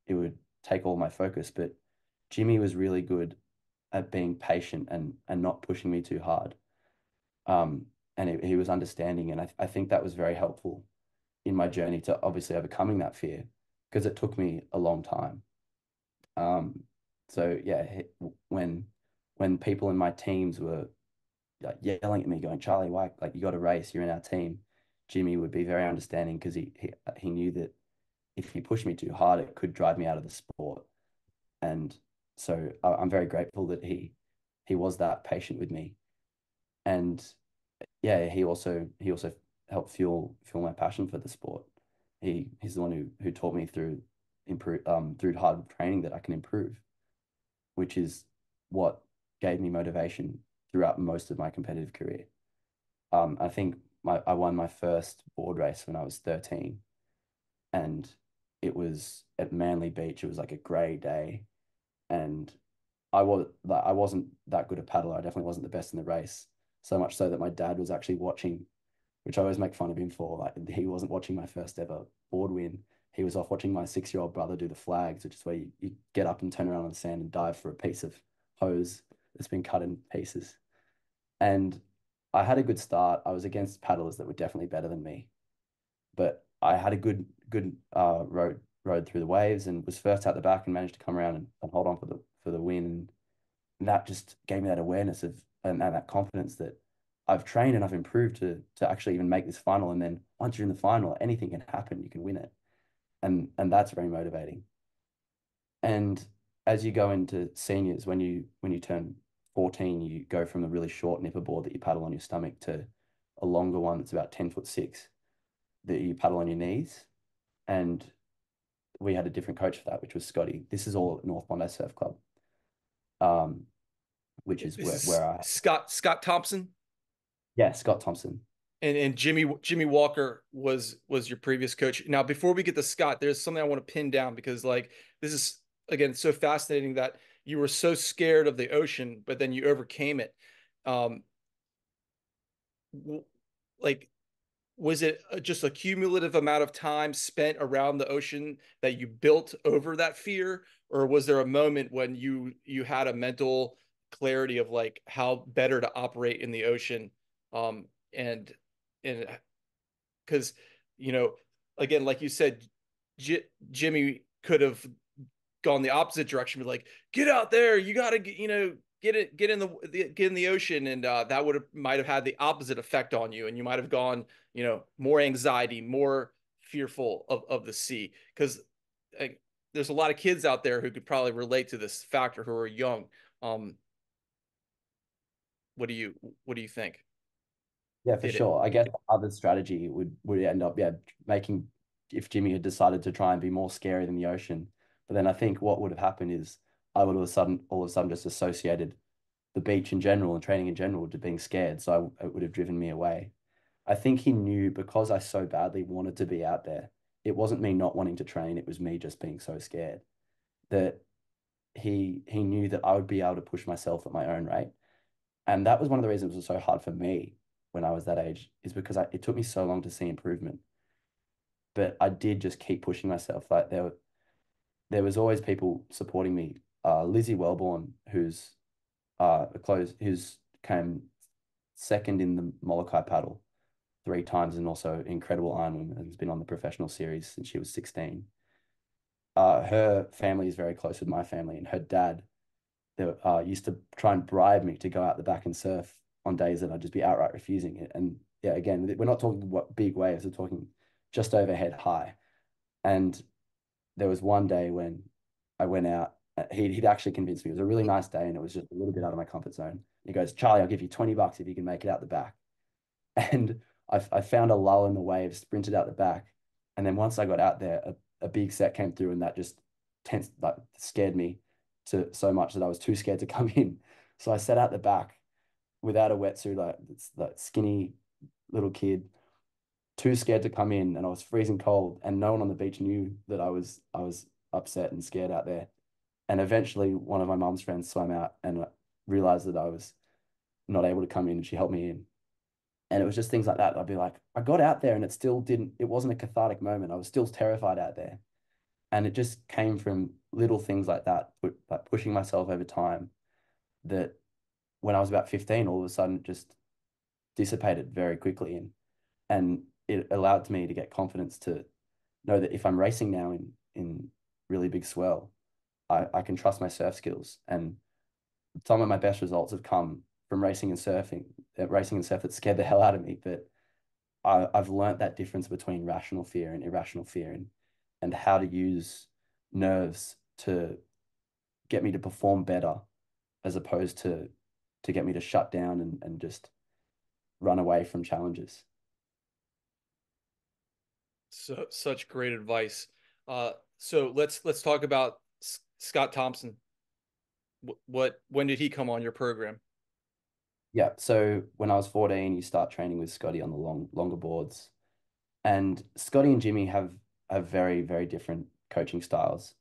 S1: it would take all my focus. But Jimmy was really good at being patient and not pushing me too hard. And he was understanding, and I think that was very helpful in my journey to obviously overcoming that fear because it took me a long time. Um, so yeah, when people in my teams were like yelling at me, going, Charlie, why, like, you got to race, you're in our team. Jimmy would be very understanding because he knew that if he pushed me too hard, it could drive me out of the sport. And so I'm very grateful that he was that patient with me. And yeah, he also helped fuel my passion for the sport. He's the one who taught me through hard training that I can improve, which is what gave me motivation throughout most of my competitive career. I think I won my first board race when I was 13, and it was at Manly Beach. It was like a grey day, and I wasn't that good a paddler. I definitely wasn't the best in the race. So much so that my dad was actually watching, which I always make fun of him for. Like, he wasn't watching my first ever board win. He was off watching my 6-year-old brother do the flags, which is where you get up and turn around on the sand and dive for a piece of hose that's been cut in pieces. And I had a good start. I was against paddlers that were definitely better than me, but I had a good rode through the waves and was first out the back and managed to come around and hold on for the win. And that just gave me that awareness of and that confidence that I've trained and I've improved to actually even make this final. And then once you're in the final, anything can happen. You can win it, and that's very motivating. And as you go into seniors, when you turn 14, you go from a really short nipper board that you paddle on your stomach to a longer one that's about 10'6" that you paddle on your knees. And we had a different coach for that, which was Scotty. This is all at North Bondi Surf Club, um, which is
S2: This
S1: where
S2: is
S1: I
S2: Scott Thompson.
S1: yeah, Scott Thompson.
S2: And Jimmy Walker was your previous coach. Now, before we get to Scott, there's something I want to pin down, because like this is again so fascinating that you were so scared of the ocean, but then you overcame it. Um, like, was it just a cumulative amount of time spent around the ocean that you built over that fear, or was there a moment when you had a mental clarity of like how better to operate in the ocean? And because you know, again, like you said, Jimmy could have gone the opposite direction, be like, get out there, you got to get in the ocean, and that would have might have had the opposite effect on you, and you might have gone, more anxiety, more fearful of the sea, because like, there's a lot of kids out there who could probably relate to this factor who are young. um what do you think
S1: Yeah, for
S2: did it?
S1: sure. I guess other strategy would end up, yeah, making if Jimmy had decided to try and be more scary than the ocean. But then I think what would have happened is I would all of a sudden just associated the beach in general and training in general to being scared. So it would have driven me away. I think he knew because I so badly wanted to be out there. It wasn't me not wanting to train, it was me just being so scared that he knew that I would be able to push myself at my own rate. And that was one of the reasons it was so hard for me when I was that age, is because it took me so long to see improvement. But I did just keep pushing myself. Like there was always people supporting me. Lizzie Wellborn, who's came second in the Moloka'i paddle 3 times and also incredible Ironman and has been on the professional series since she was 16. Her family is very close with my family, and her dad used to try and bribe me to go out the back and surf on days that I'd just be outright refusing it. And yeah, again, we're not talking what big waves, we're talking just overhead high. And there was one day when I went out, he'd actually convinced me. It was a really nice day and it was just a little bit out of my comfort zone. He goes, Charlie, I'll give you $20 if you can make it out the back. And I found a lull in the wave, sprinted out the back. And then once I got out there, a big set came through and that just like scared me to so much that I was too scared to come in. So I sat out the back without a wetsuit, like it's like skinny little kid, too scared to come in, and I was freezing cold, and no one on the beach knew that I was upset and scared out there. And eventually, one of my mom's friends swam out and realized that I was not able to come in, and she helped me in. And it was just things like that. I'd be like, I got out there, and it still didn't. It wasn't a cathartic moment. I was still terrified out there, and it just came from little things like that, like pushing myself over time. That when I was about 15, all of a sudden, just dissipated very quickly, and it allowed me to get confidence to know that if I'm racing now in really big swell, I can trust my surf skills. And some of my best results have come from racing and surf that scared the hell out of me. But I've learned that difference between rational fear and irrational fear, and how to use nerves to get me to perform better as opposed to get me to shut down and just run away from challenges.
S2: So such great advice. So let's talk about Scott Thompson. What when did he come on your program?
S1: Yeah, so when I was 14, you start training with Scotty on the longer boards. And Scotty and Jimmy have very, very different coaching styles.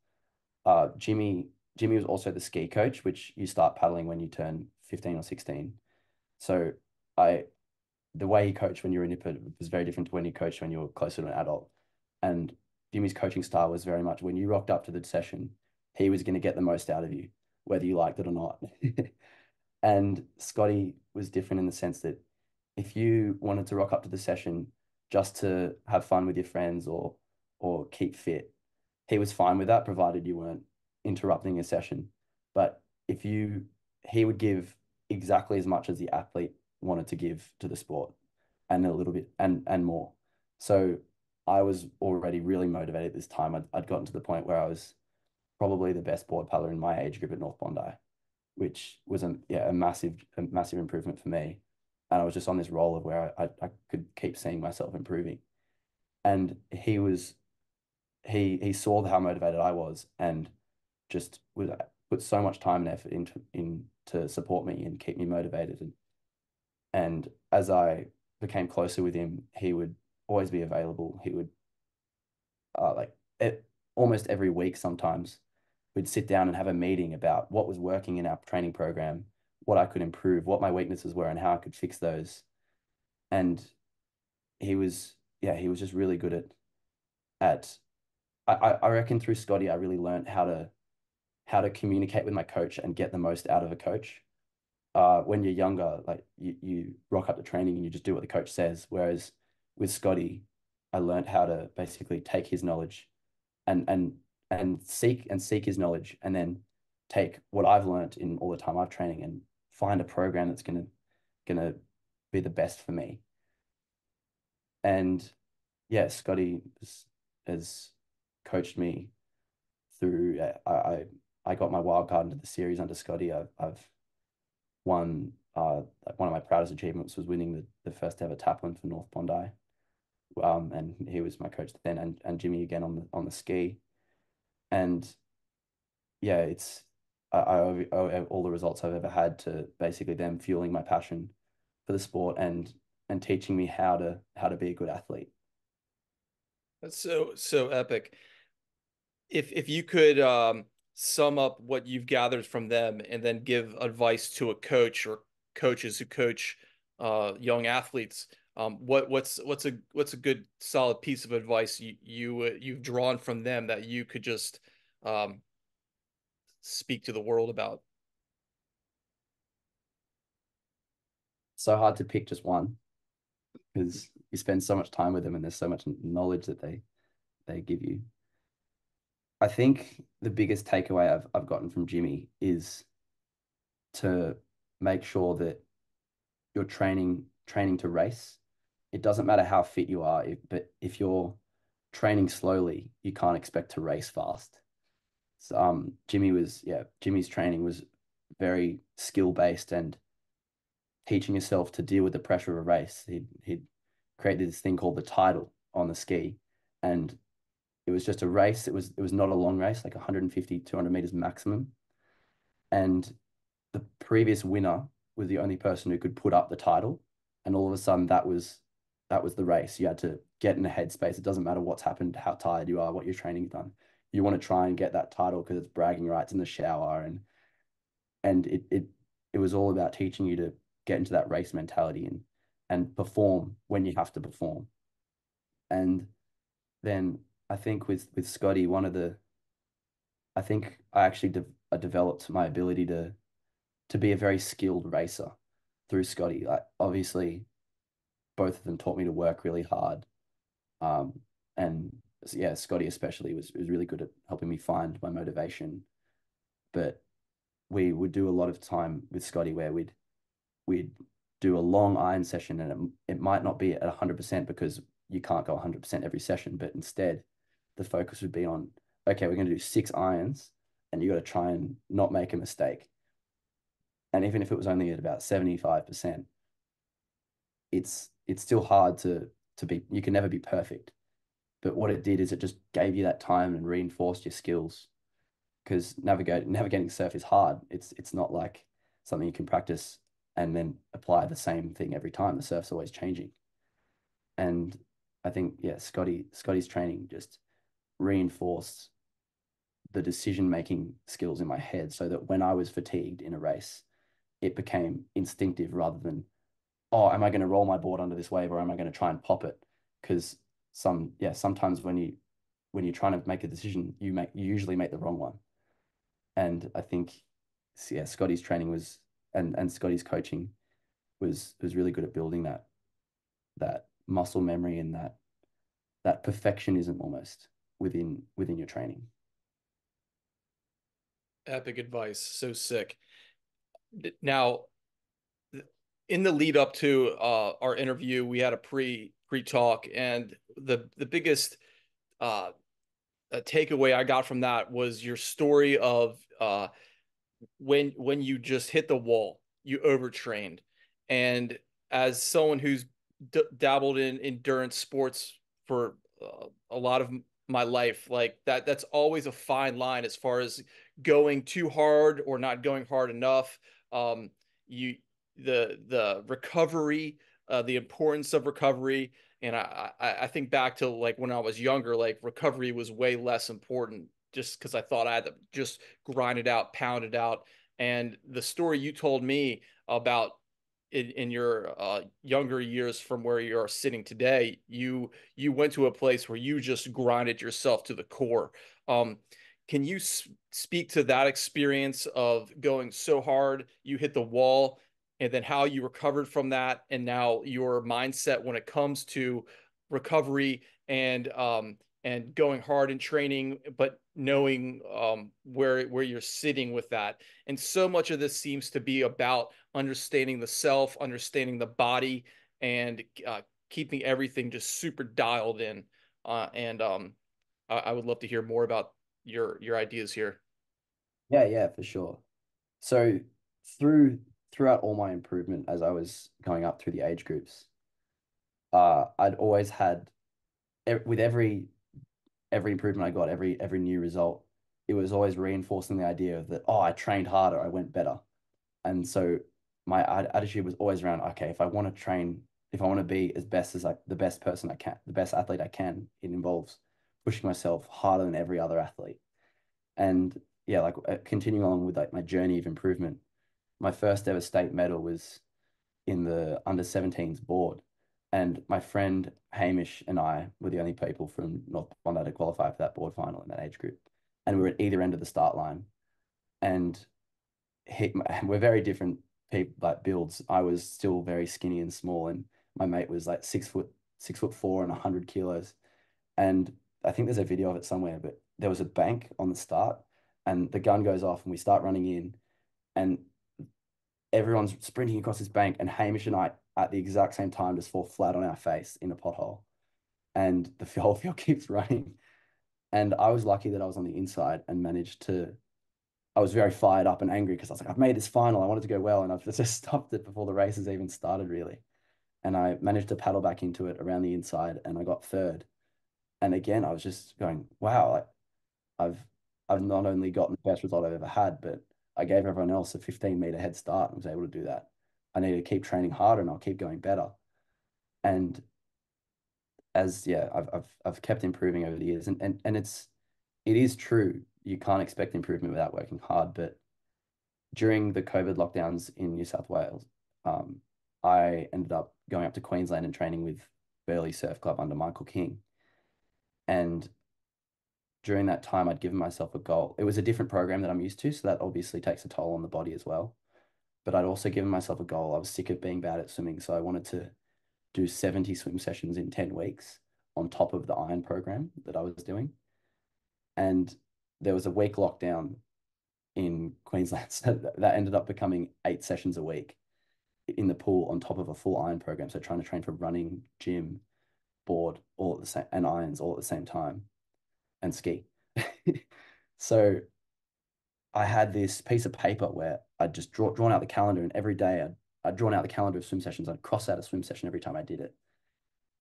S1: Jimmy was also the ski coach, which you start paddling when you turn 15 or 16. So I the way he coached when you were in Nipper was very different to when he coached when you were closer to an adult. And Jimmy's coaching style was very much when you rocked up to the session, he was going to get the most out of you, whether you liked it or not. And Scotty was different in the sense that if you wanted to rock up to the session just to have fun with your friends or keep fit, he was fine with that, provided you weren't interrupting a session. But if you he would give exactly as much as the athlete wanted to give to the sport and a little bit and more. So I was already really motivated this time. I'd gotten to the point where I was probably the best board paddler in my age group at North Bondi, which was a massive improvement for me. And I was just on this roll of where I could keep seeing myself improving. And he saw how motivated I was and just would put so much time and effort into to support me and keep me motivated. And as I became closer with him, he would always be available. He would like almost every week sometimes we'd sit down and have a meeting about what was working in our training program, what I could improve, what my weaknesses were, and how I could fix those. And he was just really good at I reckon through Scotty, I really learned how to communicate with my coach and get the most out of a coach. When you're younger, like you rock up to training and you just do what the coach says. Whereas with Scotty, I learned how to basically take his knowledge and and and seek his knowledge and then take what I've learned in all the time I've training and find a program that's gonna be the best for me. And yeah, Scotty has coached me through. I got my wild card into the series under Scotty. I've won. Like one of my proudest achievements was winning the first ever Taplin for North Bondi. And he was my coach then, and Jimmy again on the ski. And yeah, I owe all the results I've ever had to basically them fueling my passion for the sport and and teaching me how to be a good athlete.
S2: That's so epic. If you could sum up what you've gathered from them and then give advice to a coach or coaches who coach young athletes, what's a good solid piece of advice you've drawn from them that you could just um, speak to the world about?
S1: So hard to pick just one because you spend so much time with them and there's so much knowledge that they give you. I think the biggest takeaway I've gotten from Jimmy is to make sure that you're training to race. It doesn't matter how fit you are, but if you're training slowly, you can't expect to race fast. So, Jimmy's training was very skill based and teaching yourself to deal with the pressure of a race. He'd created this thing called the tidal on the ski, and it was just a race. It was not a long race, like 150, 200 meters maximum. And the previous winner was the only person who could put up the title. And all of a sudden that was the race. You had to get in a headspace. It doesn't matter what's happened, how tired you are, what your training's done. You want to try and get that title because it's bragging rights in the shower, and it was all about teaching you to get into that race mentality and perform when you have to perform. And then I think with Scotty, I think I actually developed my ability to be a very skilled racer through Scotty. Like obviously, both of them taught me to work really hard. And yeah, Scotty especially was really good at helping me find my motivation. But we would do a lot of time with Scotty where we'd do a long iron session, and it might not be at 100% because you can't go 100% every session, but instead the focus would be on, okay, we're going to do 6 irons and you got to try and not make a mistake. And even if it was only at about 75%, it's still hard to be, you can never be perfect. But what it did is it just gave you that time and reinforced your skills, because navigating surf is hard. It's not like something you can practice and then apply the same thing every time. The surf's always changing. And I think, yeah, Scotty's training just reinforced the decision making skills in my head so that when I was fatigued in a race, it became instinctive rather than, oh, am I going to roll my board under this wave or am I going to try and pop it? Because sometimes when you're trying to make a decision, you usually make the wrong one. And I think, yeah, Scotty's training was and Scotty's coaching was really good at building that muscle memory and that perfectionism almost within your training.
S2: Epic advice. So sick. Now, in the lead up to our interview, we had a pre talk, and the biggest uh, takeaway I got from that was your story of when you just hit the wall, you overtrained, and as someone who's dabbled in endurance sports for a lot of my life, like that's always a fine line as far as going too hard or not going hard enough. You the recovery, the importance of recovery. And I think back to like when I was younger, like recovery was way less important just because I thought I had to just grind it out, pound it out. And the story you told me about in your younger years from where you are sitting today, you went to a place where you just grinded yourself to the core. Um, can you speak to that experience of going so hard you hit the wall, and then how you recovered from that, and now your mindset when it comes to recovery and going hard in training, but knowing where you're sitting with that. And so much of this seems to be about understanding the self, understanding the body, and keeping everything just super dialed in. And I would love to hear more about your ideas here.
S1: Yeah, for sure. So throughout all my improvement as I was going up through the age groups, I'd always had with every improvement I got, every new result, it was always reinforcing the idea of that, oh, I trained harder, I went better. And so my attitude was always around, okay, if I want to train if I want to be as best as like the best person I can, the best athlete I can, it involves pushing myself harder than every other athlete. And yeah, like continuing along with like my journey of improvement, my first ever state medal was in the under 17s board. And my friend Hamish and I were the only people from North Bondi to qualify for that board final in that age group. And we were at either end of the start line. And we're very different people, like builds. I was still very skinny and small, and my mate was like 6 foot, 6'4" and 100 kilos. And I think there's a video of it somewhere, but there was a bank on the start, and the gun goes off, and we start running in, and everyone's sprinting across this bank, and Hamish and I at the exact same time just fall flat on our face in a pothole, and the whole field keeps running. And I was lucky that I was on the inside and managed to. I was very fired up and angry because I was like, I've made this final. I wanted to go well, and I've just stopped it before the races even started, really. And I managed to paddle back into it around the inside, and I got third. And again, I was just going, wow, like I've I've not only gotten the best result I've ever had, but I gave everyone else a 15-meter head start and was able to do that. I need to keep training harder and I'll keep going better. And as yeah, I've kept improving over the years. And it is true. You can't expect improvement without working hard. But during the COVID lockdowns in New South Wales, um, I ended up going up to Queensland and training with Burleigh Surf Club under Michael King. And during that time, I'd given myself a goal. It was a different program that I'm used to, so that obviously takes a toll on the body as well. But I'd also given myself a goal. I was sick of being bad at swimming, so I wanted to do 70 swim sessions in 10 weeks on top of the iron program that I was doing. And there was a week lockdown in Queensland, so that ended up becoming 8 sessions a week in the pool on top of a full iron program. So trying to train for running, gym, board, all at the same, and irons all at the same time, and ski. So I had this piece of paper where I'd just drawn out the calendar, and every day I'd drawn out the calendar of swim sessions. I'd cross out a swim session every time I did it.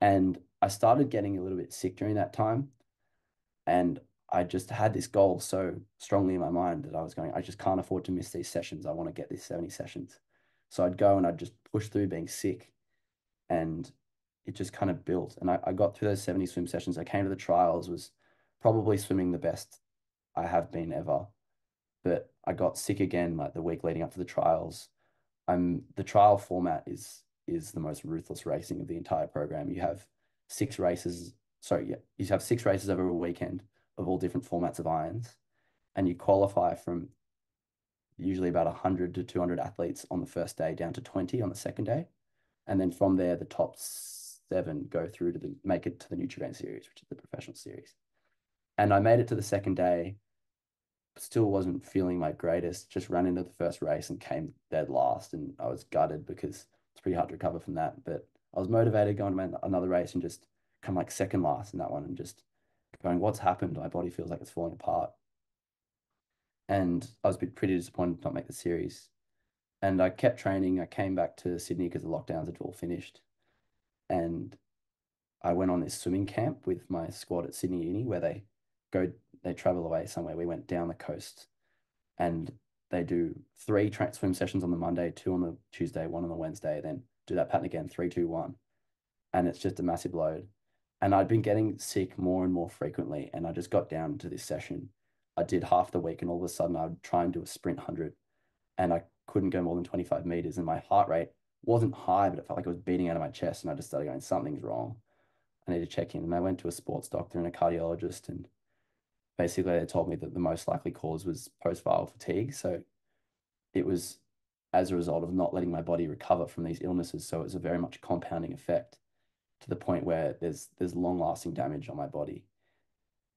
S1: And I started getting a little bit sick during that time. And I just had this goal so strongly in my mind that I was going, I just can't afford to miss these sessions. I want to get these 70 sessions. So I'd go and I'd just push through being sick. And it just kind of built. And I got through those 70 swim sessions. I came to the trials, was probably swimming the best I have been ever. But I got sick again like the week leading up to the trials. The trial format is the most ruthless racing of the entire program. You have 6 races. Sorry, yeah, you have 6 races over a weekend of all different formats of irons, and you qualify from usually about 100 to 200 athletes on the first day down to 20 on the second day, and then from there the top 7 go through to make it to the Nutrient series, which is the professional series. And I made it to the second day, still wasn't feeling my greatest, just ran into the first race and came dead last. And I was gutted because it's pretty hard to recover from that. But I was motivated going to another race and just come like second last in that one and just going, what's happened? My body feels like it's falling apart. And I was pretty disappointed to not make the series. And I kept training. I came back to Sydney because the lockdowns had all finished. And I went on this swimming camp with my squad at Sydney Uni where they travel away somewhere. We went down the coast and they do 3 swim sessions on the Monday, 2 on the Tuesday, 1 on the Wednesday, then do that pattern again, 3, 2, 1. And it's just a massive load. And I'd been getting sick more and more frequently. And I just got down to this session. I did half the week, and all of a sudden I would try and do a sprint 100, and I couldn't go more than 25 meters. And my heart rate wasn't high, but it felt like it was beating out of my chest. And I just started going, something's wrong. I need to check in. And I went to a sports doctor and a cardiologist, and basically they told me that the most likely cause was post-viral fatigue. So it was as a result of not letting my body recover from these illnesses. So it was a very much compounding effect to the point where there's long-lasting damage on my body.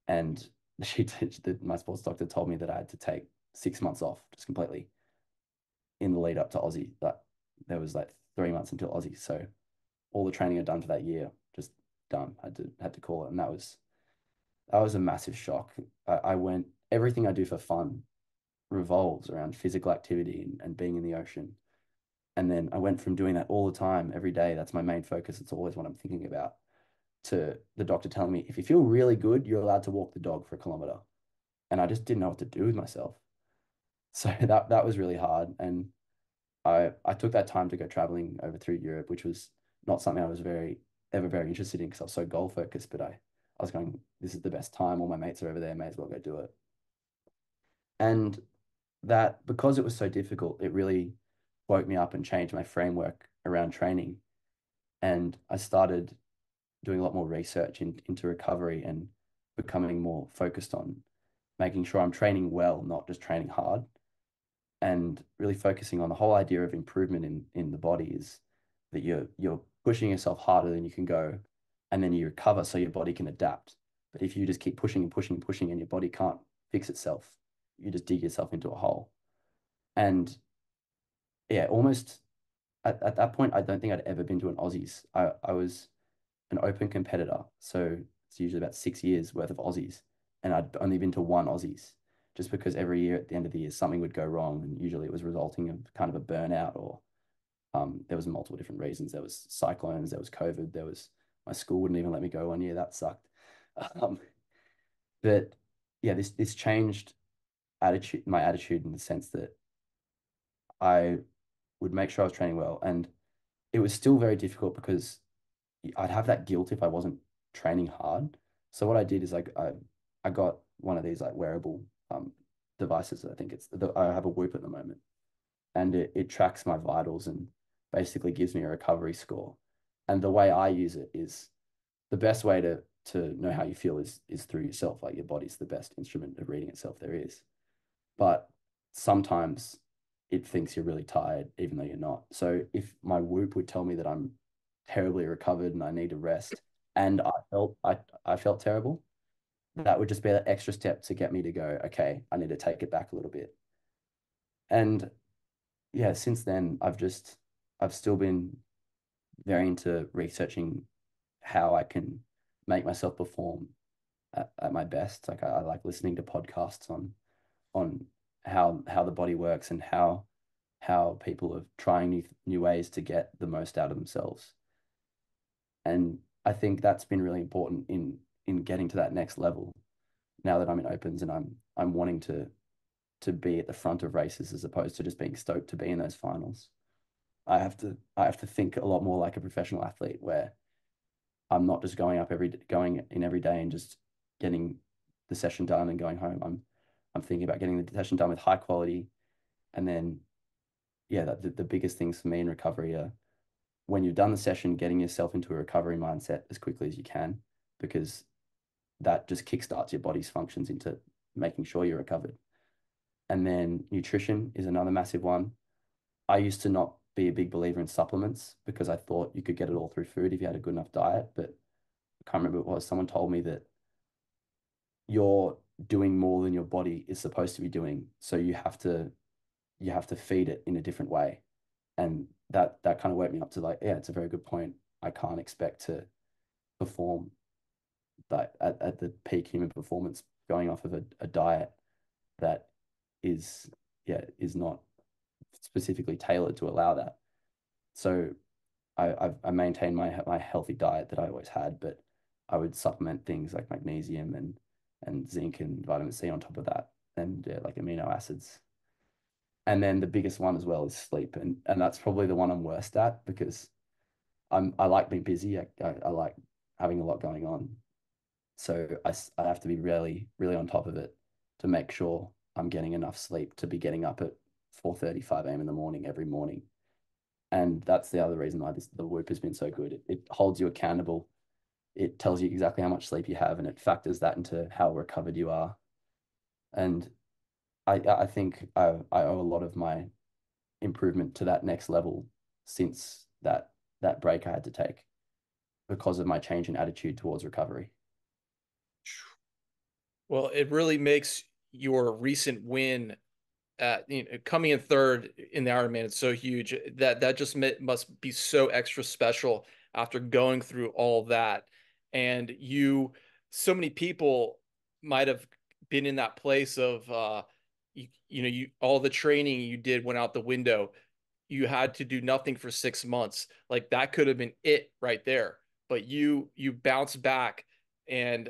S1: And my sports doctor told me that I had to take 6 months off just completely in the lead up to Aussie. That there was like 3 months until Aussie. So all the training I'd done for that year, just done. I had to call it. And that was a massive shock. I went, everything I do for fun revolves around physical activity and being in the ocean. And then I went from doing that all the time, every day. That's my main focus. It's always what I'm thinking about. To the doctor telling me, if you feel really good, you're allowed to walk the dog for a kilometer. And I just didn't know what to do with myself. So that was really hard. And I took that time to go traveling over through Europe, which was not something I was ever very interested in because I was so goal focused. But I was going, this is the best time. All my mates are over there. May as well go do it. And that because it was so difficult, it really woke me up and changed my framework around training. And I started doing a lot more research into recovery and becoming more focused on making sure I'm training well, not just training hard, and really focusing on the whole idea of improvement in the body is that you're pushing yourself harder than you can go, and then you recover so your body can adapt. But if you just keep pushing and pushing and pushing and your body can't fix itself, you just dig yourself into a hole. And yeah, almost at that point, I don't think I'd ever been to an Aussies. I was an open competitor, so it's usually about 6 years worth of Aussies, and I'd only been to one Aussies, just because every year at the end of the year something would go wrong, and usually it was resulting in kind of a burnout, or there was multiple different reasons. There was cyclones, there was COVID, there was my school wouldn't even let me go one year. That sucked. Um, but yeah, this changed my attitude in the sense that I would make sure I was training well, and it was still very difficult because I'd have that guilt if I wasn't training hard. So what I did is I got one of these like wearable devices. I think I have a Whoop at the moment, and it tracks my vitals and basically gives me a recovery score. And the way I use it is the best way to know how you feel is through yourself. Like your body's the best instrument of reading itself there is. But sometimes it thinks you're really tired, even though you're not. So if my Whoop would tell me that I'm terribly recovered and I need to rest, and I felt terrible, that would just be an extra step to get me to go, okay, I need to take it back a little bit. And yeah, since then I've still been very into researching how I can make myself perform at my best. Like I like listening to podcasts on how the body works and how people are trying new ways to get the most out of themselves. And I think that's been really important in getting to that next level. Now that I'm in opens and I'm wanting to be at the front of races as opposed to just being stoked to be in those finals. I have to think a lot more like a professional athlete where I'm not just going in every day and just getting the session done and going home. I'm thinking about getting the session done with high quality, and then yeah, the biggest things for me in recovery are when you've done the session, getting yourself into a recovery mindset as quickly as you can, because that just kickstarts your body's functions into making sure you're recovered. And then nutrition is another massive one. I used to not be a big believer in supplements because I thought you could get it all through food if you had a good enough diet. But I can't remember what it was. Someone told me that you're doing more than your body is supposed to be doing. So you have to feed it in a different way. And that kind of woke me up to like, yeah, it's a very good point. I can't expect to perform that at the peak human performance going off of a diet that is is not specifically tailored to allow that. So I maintain my healthy diet that I always had, but I would supplement things like magnesium and zinc and vitamin C on top of that, and like amino acids. And then the biggest one as well is sleep, and that's probably the one I'm worst at because I like being busy. I like having a lot going on. So I have to be really, really on top of it to make sure I'm getting enough sleep to be getting up at 4:30, 5 a.m. in the morning every morning. And that's the other reason why the Whoop has been so good. It holds you accountable. It tells you exactly how much sleep you have, and it factors that into how recovered you are. And I think I owe a lot of my improvement to that next level since that break I had to take because of my change in attitude towards recovery.
S2: Well, it really makes your recent win coming in third in the Ironman. It's so huge that just must be so extra special after going through all that. And so many people might have been in that place of, you all the training you did went out the window. You had to do nothing for 6 months. Like that could have been it right there. But you bounced back, and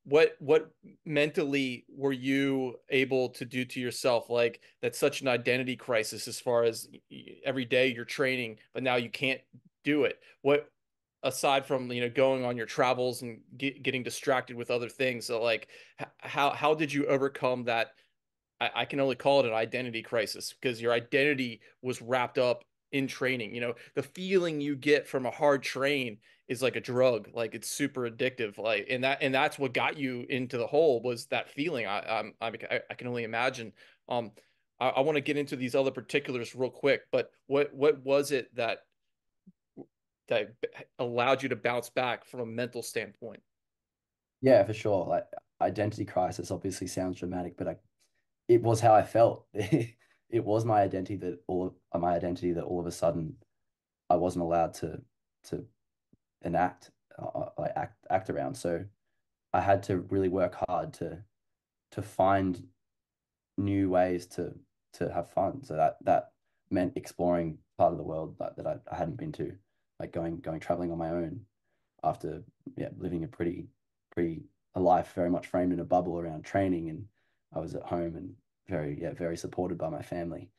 S2: what mentally were you able to do to yourself? Like that's such an identity crisis as far as every day you're training, but now you can't do it? What, aside from, going on your travels and getting distracted with other things, so like how did you overcome that? I can only call it an identity crisis, because your identity was wrapped up in training. The feeling you get from a hard train is like a drug, like it's super addictive. Like, and that's what got you into the hole, was that feeling. I can only imagine. Um, I want to get into these other particulars real quick, but what was it that allowed you to bounce back from a mental standpoint?
S1: Yeah, for sure. Like identity crisis obviously sounds dramatic, but it was how I felt. It was my identity that all of a sudden I wasn't allowed to enact, like act around. So I had to really work hard to find new ways to have fun. So that meant exploring part of the world that I hadn't been to, like going traveling on my own after, yeah, living a pretty a life very much framed in a bubble around training, and I was at home and very supported by my family.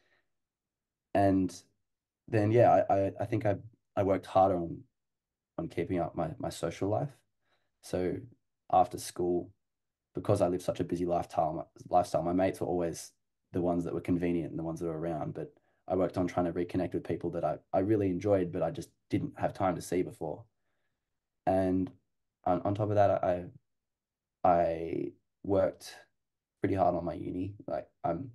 S1: And then yeah, I think I worked harder on keeping up my social life. So after school, because I lived such a busy lifestyle, my mates were always the ones that were convenient and the ones that were around. But I worked on trying to reconnect with people that I really enjoyed, but I just didn't have time to see before. And on top of that, I worked pretty hard on my uni. Like I'm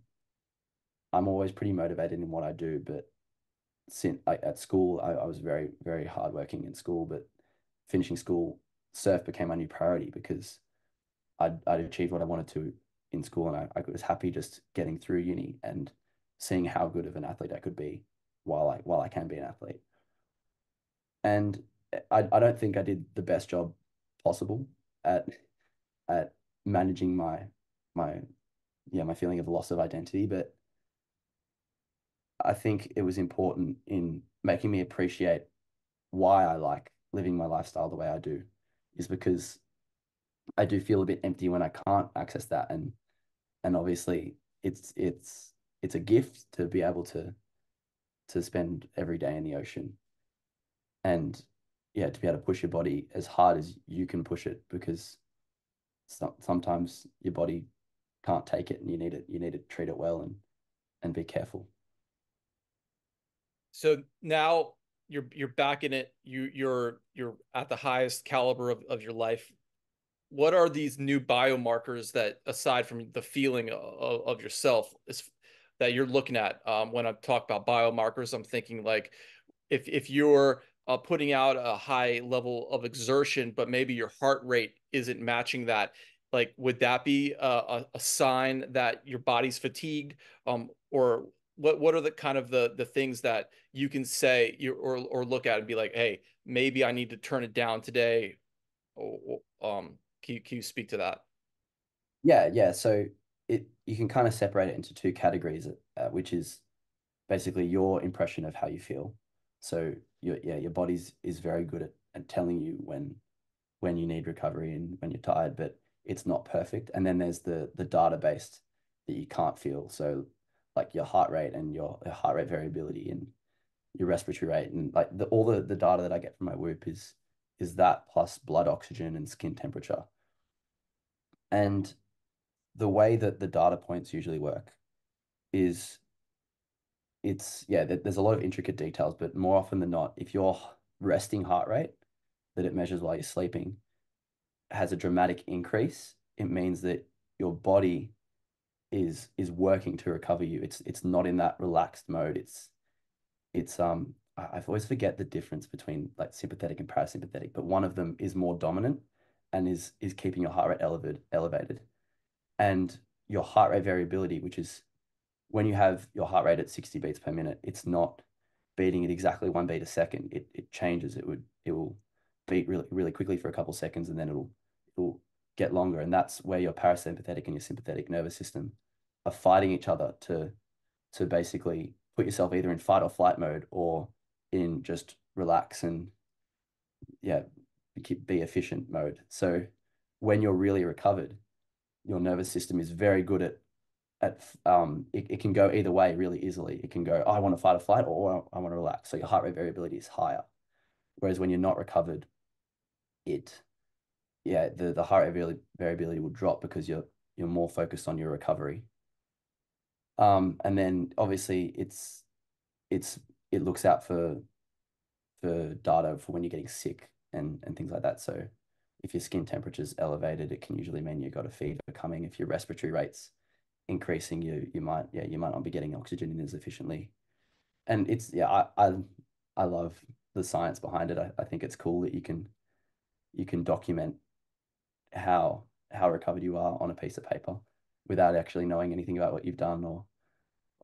S1: always pretty motivated in what I do, but since like at school, I was very hardworking in school, but finishing school, surf became my new priority because I'd achieved what I wanted to in school, and I was happy just getting through uni and seeing how good of an athlete I could be while I can be an athlete. And I don't think I did the best job possible at at managing my my feeling of loss of identity, but I think it was important in making me appreciate why I like living my lifestyle the way I do, is because I do feel a bit empty when I can't access that. And obviously it's a gift to be able to spend every day in the ocean, and yeah, to be able to push your body as hard as you can push it, because sometimes your body can't take it and you need to treat it well and be careful.
S2: So now you're back in it. You're at the highest caliber of your life. What are these new biomarkers that, aside from the feeling of yourself, is that you're looking at? When I talk about biomarkers, I'm thinking like, if you're putting out a high level of exertion, but maybe your heart rate isn't matching that, like would that be a sign that your body's fatigued? Or what are the kind of the things that you can say, or look at and be like, hey, maybe I need to turn it down today? Can you speak to that?
S1: Yeah. So you can kind of separate it into two categories, which is basically your impression of how you feel. So your body's is very good at telling you when you need recovery and when you're tired, but it's not perfect. And then there's the data based that you can't feel. So like your heart rate and your heart rate variability and your respiratory rate, and like all the data that I get from my Whoop is that plus blood oxygen and skin temperature. And the way that the data points usually work is there's a lot of intricate details, but more often than not, if your resting heart rate that it measures while you're sleeping has a dramatic increase, it means that your body is working to recover you. It's not in that relaxed mode. I always forget the difference between like sympathetic and parasympathetic, but one of them is more dominant and is keeping your heart rate elevated. And your heart rate variability, which is when you have your heart rate at 60 beats per minute, it's not beating at exactly 1 beat a second. It changes. It will beat really quickly for a couple seconds, and then it'll get longer. And that's where your parasympathetic and your sympathetic nervous system are fighting each other to basically put yourself either in fight or flight mode or in just relax and yeah, be efficient mode. So when you're really recovered, your nervous system is very good it can go either way really easily. It can go, oh, I want to fight or flight, or I want to relax. So your heart rate variability is higher. Whereas when you're not recovered, it yeah, the heart rate variability will drop because you're more focused on your recovery. And then obviously it's it looks out for data for when you're getting sick and things like that. So if your skin temperature is elevated, it can usually mean you've got a fever coming. If your respiratory rate's increasing, you might not be getting oxygen in as efficiently. And it's yeah, I love the science behind it. I think it's cool that you can document how recovered you are on a piece of paper without actually knowing anything about what you've done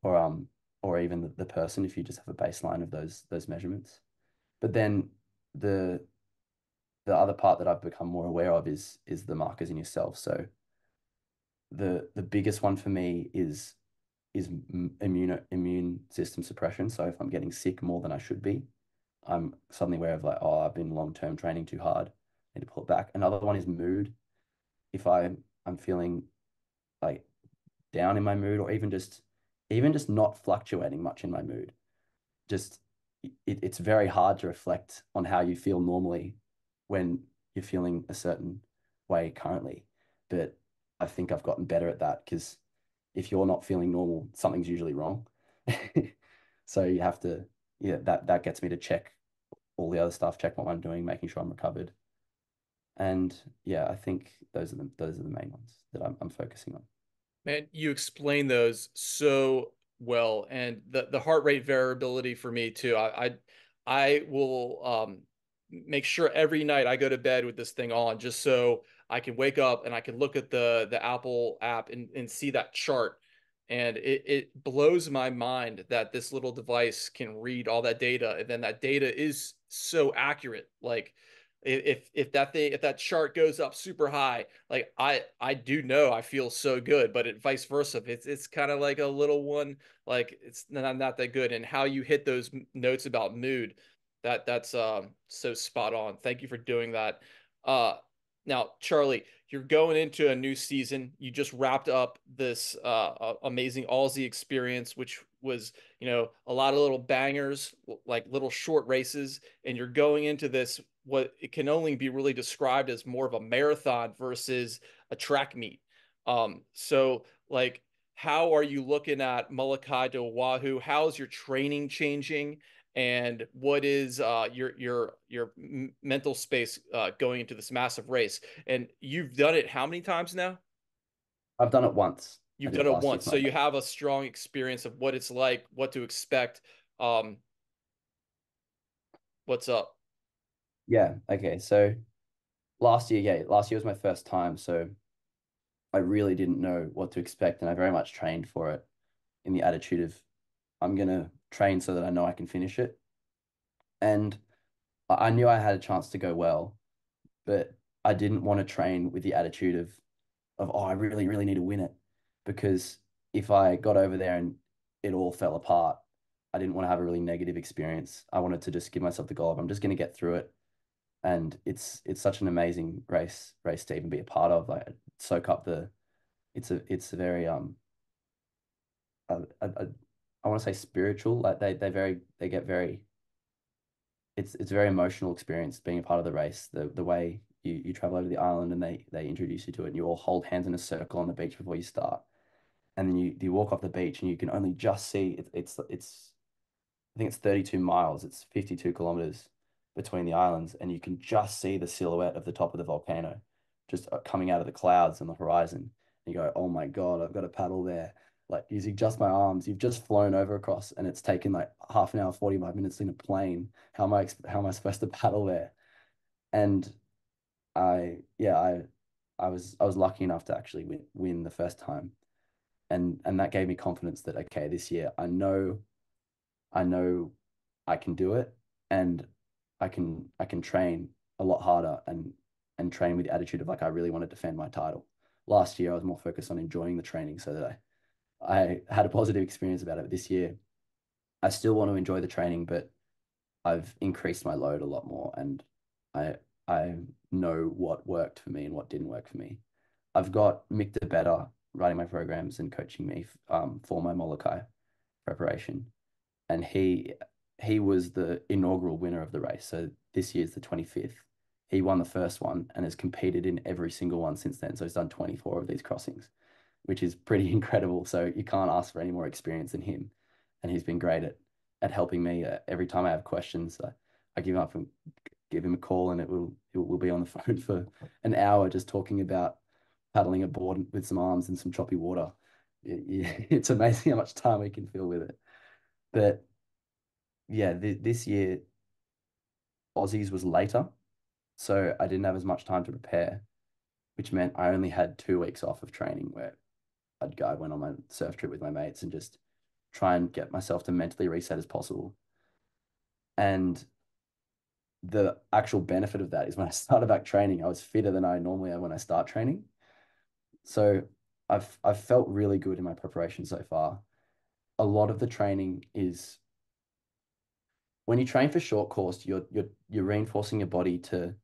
S1: or um or even the person if you just have a baseline of those measurements. But then the the other part that I've become more aware of is the markers in yourself. So the biggest one for me is immune system suppression. So if I'm getting sick more than I should be, I'm suddenly aware of like, oh, I've been long-term training too hard. I need to pull it back. Another one is mood. If I'm feeling like down in my mood or even just not fluctuating much in my mood, just it's very hard to reflect on how you feel normally when you're feeling a certain way currently. But I think I've gotten better at that because if you're not feeling normal, something's usually wrong. So you have to, yeah, that gets me to check all the other stuff, check what I'm doing, making sure I'm recovered. And yeah, I think those are the main ones that I'm focusing on.
S2: Man, you explain those so well, and the heart rate variability for me too. I will make sure every night I go to bed with this thing on, just so I can wake up and I can look at the Apple app and see that chart. And it blows my mind that this little device can read all that data, and then that data is so accurate. Like if that chart goes up super high, like I do know I feel so good, but vice versa, it's kind of like a little one, like it's not that good. And how you hit those notes about mood, that's so spot on. Thank you for doing that. uh Now, Charlie, you're going into a new season. You just wrapped up this amazing Aussie experience, which was, a lot of little bangers, like little short races, and you're going into this, what it can only be really described as more of a marathon versus a track meet. So like, how are you looking at Moloka'i to Oahu? How's your training changing? And what is your mental space going into this massive race? And you've done it how many times now?
S1: I've done it once. I
S2: You've
S1: did
S2: done
S1: it
S2: it
S1: last year
S2: once,
S1: for
S2: so
S1: my
S2: you
S1: first.
S2: have a strong experience of what it's like, what to expect. Um, what's up?
S1: Yeah. Okay. So last year was my first time. So I really didn't know what to expect, and I very much trained for it in the attitude of I'm gonna train so that I know I can finish it. And I knew I had a chance to go well, but I didn't want to train with the attitude of oh, I really, really need to win it. Because if I got over there and it all fell apart, I didn't want to have a really negative experience. I wanted to just give myself the goal of I'm just gonna get through it. And it's such an amazing race to even be a part of. Like soak up the it's a very I want to say spiritual. Like they get very it's a very emotional experience being a part of the race. The way you travel over the island and they introduce you to it and you all hold hands in a circle on the beach before you start. And then you walk off the beach and you can only just see it's I think it's 32 miles, it's 52 kilometers between the islands, and you can just see the silhouette of the top of the volcano just coming out of the clouds on the horizon. And you go, oh my God, I've got to paddle there. Like using just my arms, you've just flown over across, and it's taken like half an hour, 45 minutes in a plane. How am I supposed to paddle there? And yeah, I was lucky enough to actually win the first time. And that gave me confidence that okay, this year I know I can do it and I can train a lot harder and train with the attitude of like I really want to defend my title. Last year I was more focused on enjoying the training so that I had a positive experience about it. This year I still want to enjoy the training, but I've increased my load a lot more and I I know what worked for me and what didn't work for me. I've got Mick the Better writing my programs and coaching me for my Molokai preparation. And he was the inaugural winner of the race. So this year's the 25th. He won the first one and has competed in every single one since then. So he's done 24 of these crossings, which is pretty incredible. So you can't ask for any more experience than him. And he's been great at helping me. Every time I have questions, I give up and give him a call, and we'll be on the phone for an hour just talking about paddling a board with some arms and some choppy water. It's amazing how much time we can fill with it. But yeah, this year Aussies was later, so I didn't have as much time to prepare, which meant I only had 2 weeks off of training where I went on my surf trip with my mates and just try and get myself to mentally reset as possible. And the actual benefit of that is when I started back training, I was fitter than I normally am when I start training. So I've felt really good in my preparation so far. A lot of the training is when you train for short course, you're reinforcing your body to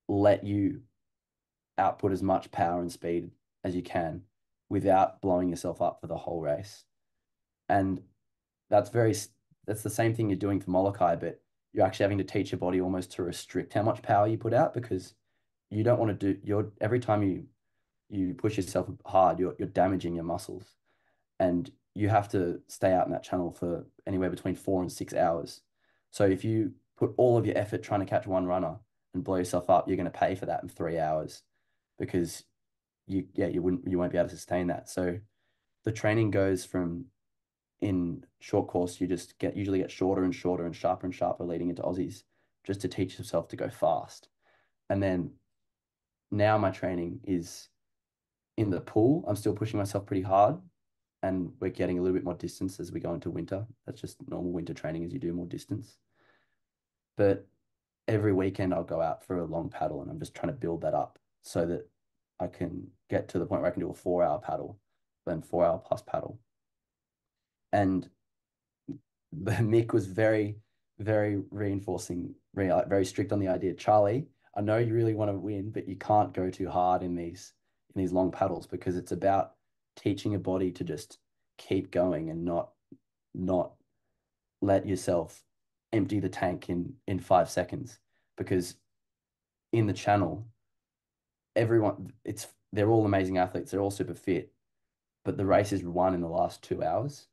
S1: let you output as much power and speed as you can without blowing yourself up for the whole race. And that's very that's the same thing you're doing for Molokai, but you're actually having to teach your body almost to restrict how much power you put out because you don't want to do every time you push yourself hard, you're damaging your muscles. And you have to stay out in that channel for anywhere between 4 and 6 hours. So if you put all of your effort trying to catch one runner and blow yourself up, you're going to pay for that in 3 hours because you won't be able to sustain that. So the training goes from in short course, you just usually get shorter and shorter and sharper leading into Aussies just to teach yourself to go fast. And then now my training is in the pool. I'm still pushing myself pretty hard and we're getting a little bit more distance as we go into winter. That's just normal winter training as you do more distance. But every weekend I'll go out for a long paddle and I'm just trying to build that up so that I can get to the point where I can do a 4 hour paddle, then 4 hour plus paddle. And Mick was very, very reinforcing, very strict on the idea. Charlie, I know you really want to win, but you can't go too hard in these long paddles because it's about teaching a body to just keep going and not let yourself empty the tank in 5 seconds. Because in the channel, they're all amazing athletes, they're all super fit, but the race is won in the last 2 hours.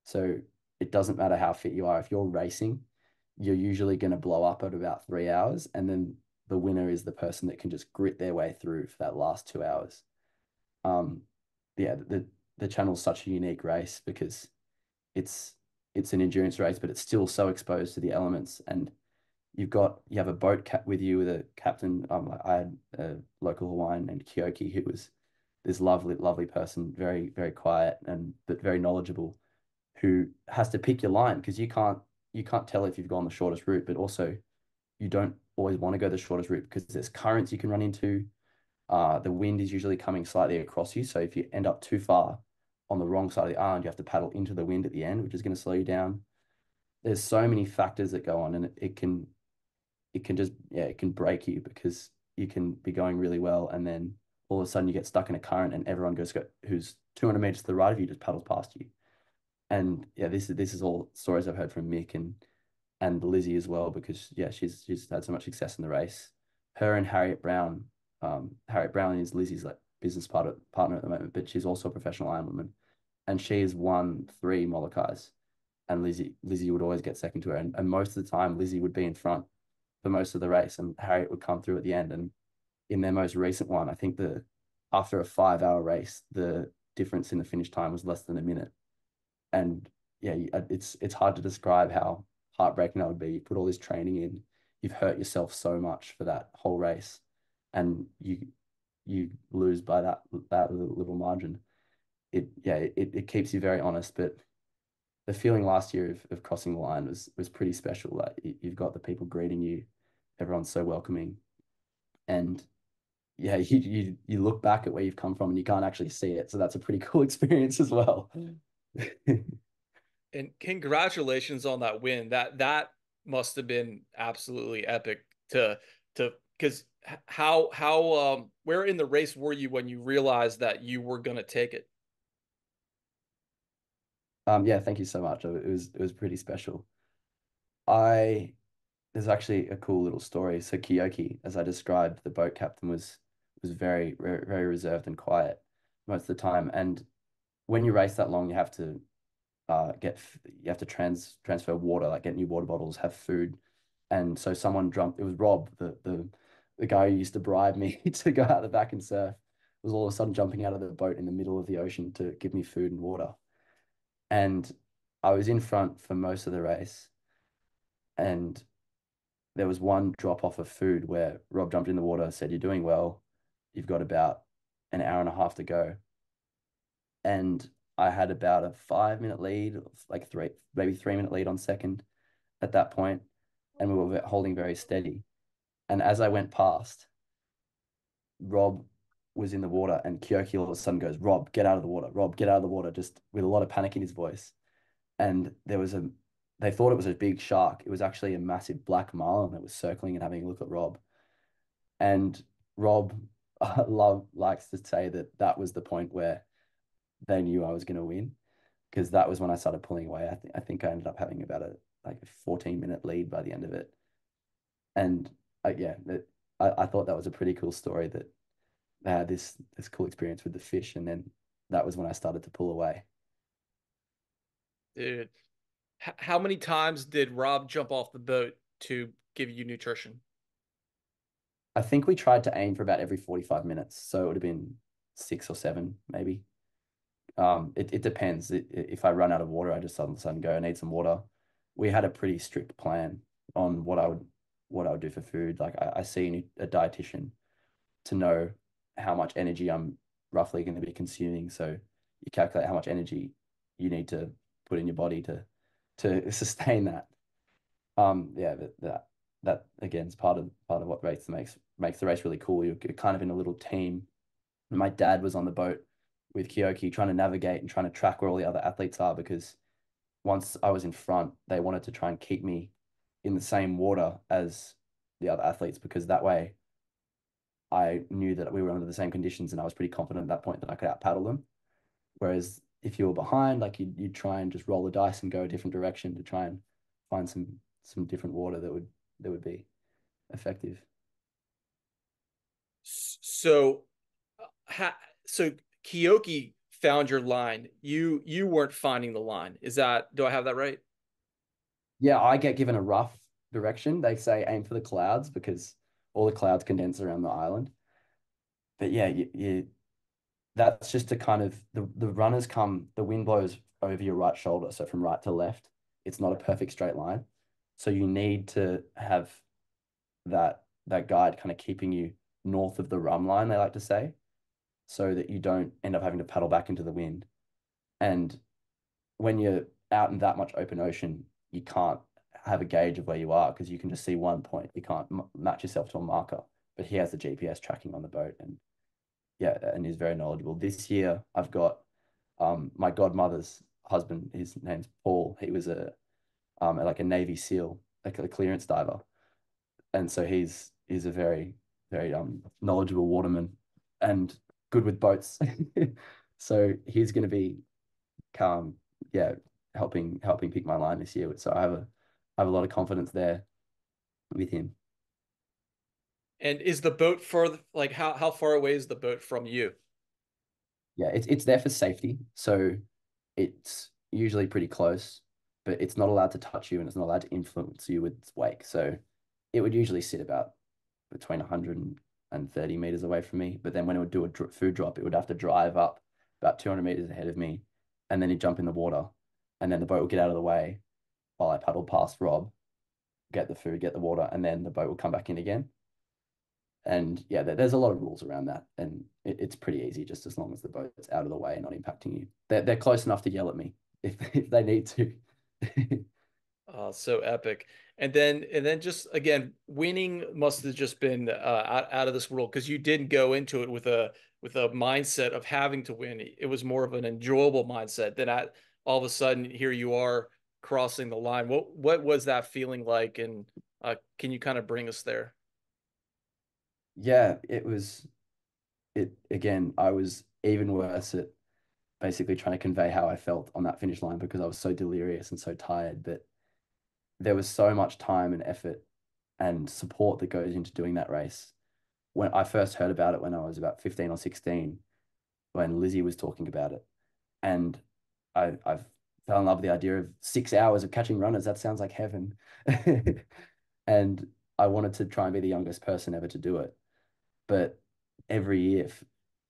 S1: So it doesn't matter how fit you are. If you're racing, you're usually going to blow up at about 3 hours. And then the winner is the person that can just grit their way through for that last 2 hours. Um, yeah, the channel's such a unique race because it's it's an endurance race, but it's still so exposed to the elements. And you have a boat with you with a captain. I had a local Hawaiian named Kyoki who was this lovely person, very, very quiet but very knowledgeable, who has to pick your line because you can't tell if you've gone the shortest route, but also you don't always want to go the shortest route because there's currents you can run into. The wind is usually coming slightly across you. So if you end up too far on the wrong side of the island, you have to paddle into the wind at the end, which is going to slow you down. There's so many factors that go on, and it can break you because you can be going really well, and then all of a sudden you get stuck in a current, and everyone who's 200 meters to the right of you just paddles past you. And yeah, this is all stories I've heard from Mick and Lizzie as well because yeah, she's had so much success in the race. Her and Harriet Brown. Harriet Brown is Lizzie's like business partner at the moment, but she's also a professional Ironwoman, and she has won 3 Molokais. And Lizzie would always get second to her, and most of the time Lizzie would be in front for most of the race, and Harriet would come through at the end. And in their most recent one, I think after a 5 hour race, the difference in the finish time was less than a minute. And yeah, it's hard to describe how heartbreaking that would be. You put all this training in, you've hurt yourself so much for that whole race, and you lose by that little margin. It keeps you very honest, but the feeling last year of crossing the line was pretty special. Like you've got the people greeting you, everyone's so welcoming, and yeah, you look back at where you've come from and you can't actually see it. So that's a pretty cool experience as well.
S2: And congratulations on that win. That must have been absolutely epic to because how where in the race were you when you realized that you were gonna take it?
S1: Yeah, thank you so much. It was pretty special. I there's actually a cool little story. So Kyoki, as I described, the boat captain was very reserved and quiet most of the time. And when you race that long, you have to you have to transfer water, like get new water bottles, have food. And so someone jumped. It was Rob, the guy who used to bribe me to go out the back and surf, was all of a sudden jumping out of the boat in the middle of the ocean to give me food and water. And I was in front for most of the race, and there was one drop off of food where Rob jumped in the water, said, "You're doing well. You've got about an hour and a half to go." And I had about a 5 minute lead, like maybe 3 minute lead on second at that point, and we were holding very steady. And as I went past, Rob was in the water, and Kyoki all of a sudden goes, "Rob, get out of the water! Rob, get out of the water!" Just with a lot of panic in his voice. And they thought it was a big shark. It was actually a massive black marlin that was circling and having a look at Rob. And Rob likes to say that that was the point where they knew I was going to win, because that was when I started pulling away. I think I ended up having about a 14-minute lead by the end of it. And yeah, I thought that was a pretty cool story that they had this cool experience with the fish, and then that was when I started to pull away.
S2: Dude, how many times did Rob jump off the boat to give you nutrition?
S1: I think we tried to aim for about every 45 minutes, so it would have been 6 or 7 maybe. It depends. If I run out of water, I just all of a sudden go, I need some water. We had a pretty strict plan on what I would do for food. Like I see a dietitian to know how much energy I'm roughly going to be consuming. So you calculate how much energy you need to put in your body to sustain that. Yeah, that again is part of what race makes the race really cool. You're kind of in a little team. My dad was on the boat with Kyoki trying to navigate and trying to track where all the other athletes are, because once I was in front, they wanted to try and keep me in the same water as the other athletes, because that way I knew that we were under the same conditions, and I was pretty confident at that point that I could out paddle them. Whereas if you were behind, like you'd try and just roll the dice and go a different direction to try and find some different water that would be effective.
S2: So, ha, so Kyoki found your line. You weren't finding the line. Do I have that right?
S1: Yeah, I get given a rough direction. They say aim for the clouds because all the clouds condense around the island. But yeah, that's just to kind of the runners come, the wind blows over your right shoulder, so from right to left. It's not a perfect straight line. So you need to have that guide kind of keeping you north of the rum line, they like to say, so that you don't end up having to paddle back into the wind. And when you're out in that much open ocean, you can't have a gauge of where you are because you can just see one point. You can't match yourself to a marker. But he has the GPS tracking on the boat, and yeah, and he's very knowledgeable. This year, I've got my godmother's husband. His name's Paul. He was like a Navy SEAL, like a clearance diver, and so he's a very knowledgeable waterman and good with boats. So he's going to be um yeah helping pick my line this year. So I have a lot of confidence there with him.
S2: And is the boat further, like how far away is the boat from you?
S1: Yeah, it's there for safety. So it's usually pretty close, but it's not allowed to touch you and it's not allowed to influence you with its wake. So it would usually sit about between 130 meters away from me. But then when it would do a food drop, it would have to drive up about 200 meters ahead of me, and then he'd jump in the water, and then the boat would get out of the way while I paddled past Rob, get the food, get the water, and then the boat would come back in again. And yeah, there's a lot of rules around that, and it's pretty easy just as long as the boat's out of the way and not impacting you. They're close enough to yell at me if they need to.
S2: So epic. And then just again, winning must have just been out of this world because you didn't go into it with a mindset of having to win. It was more of an enjoyable mindset. All of a sudden here you are crossing the line. What was that feeling like? And can you kind of bring us there?
S1: Yeah, it again. I was even worse at basically trying to convey how I felt on that finish line because I was so delirious and so tired. But there was so much time and effort and support that goes into doing that race. When I first heard about it when I was about 15 or 16, when Lizzie was talking about it, and I fell in love with the idea of 6 hours of catching runners. That sounds like heaven. And I wanted to try and be the youngest person ever to do it. But every year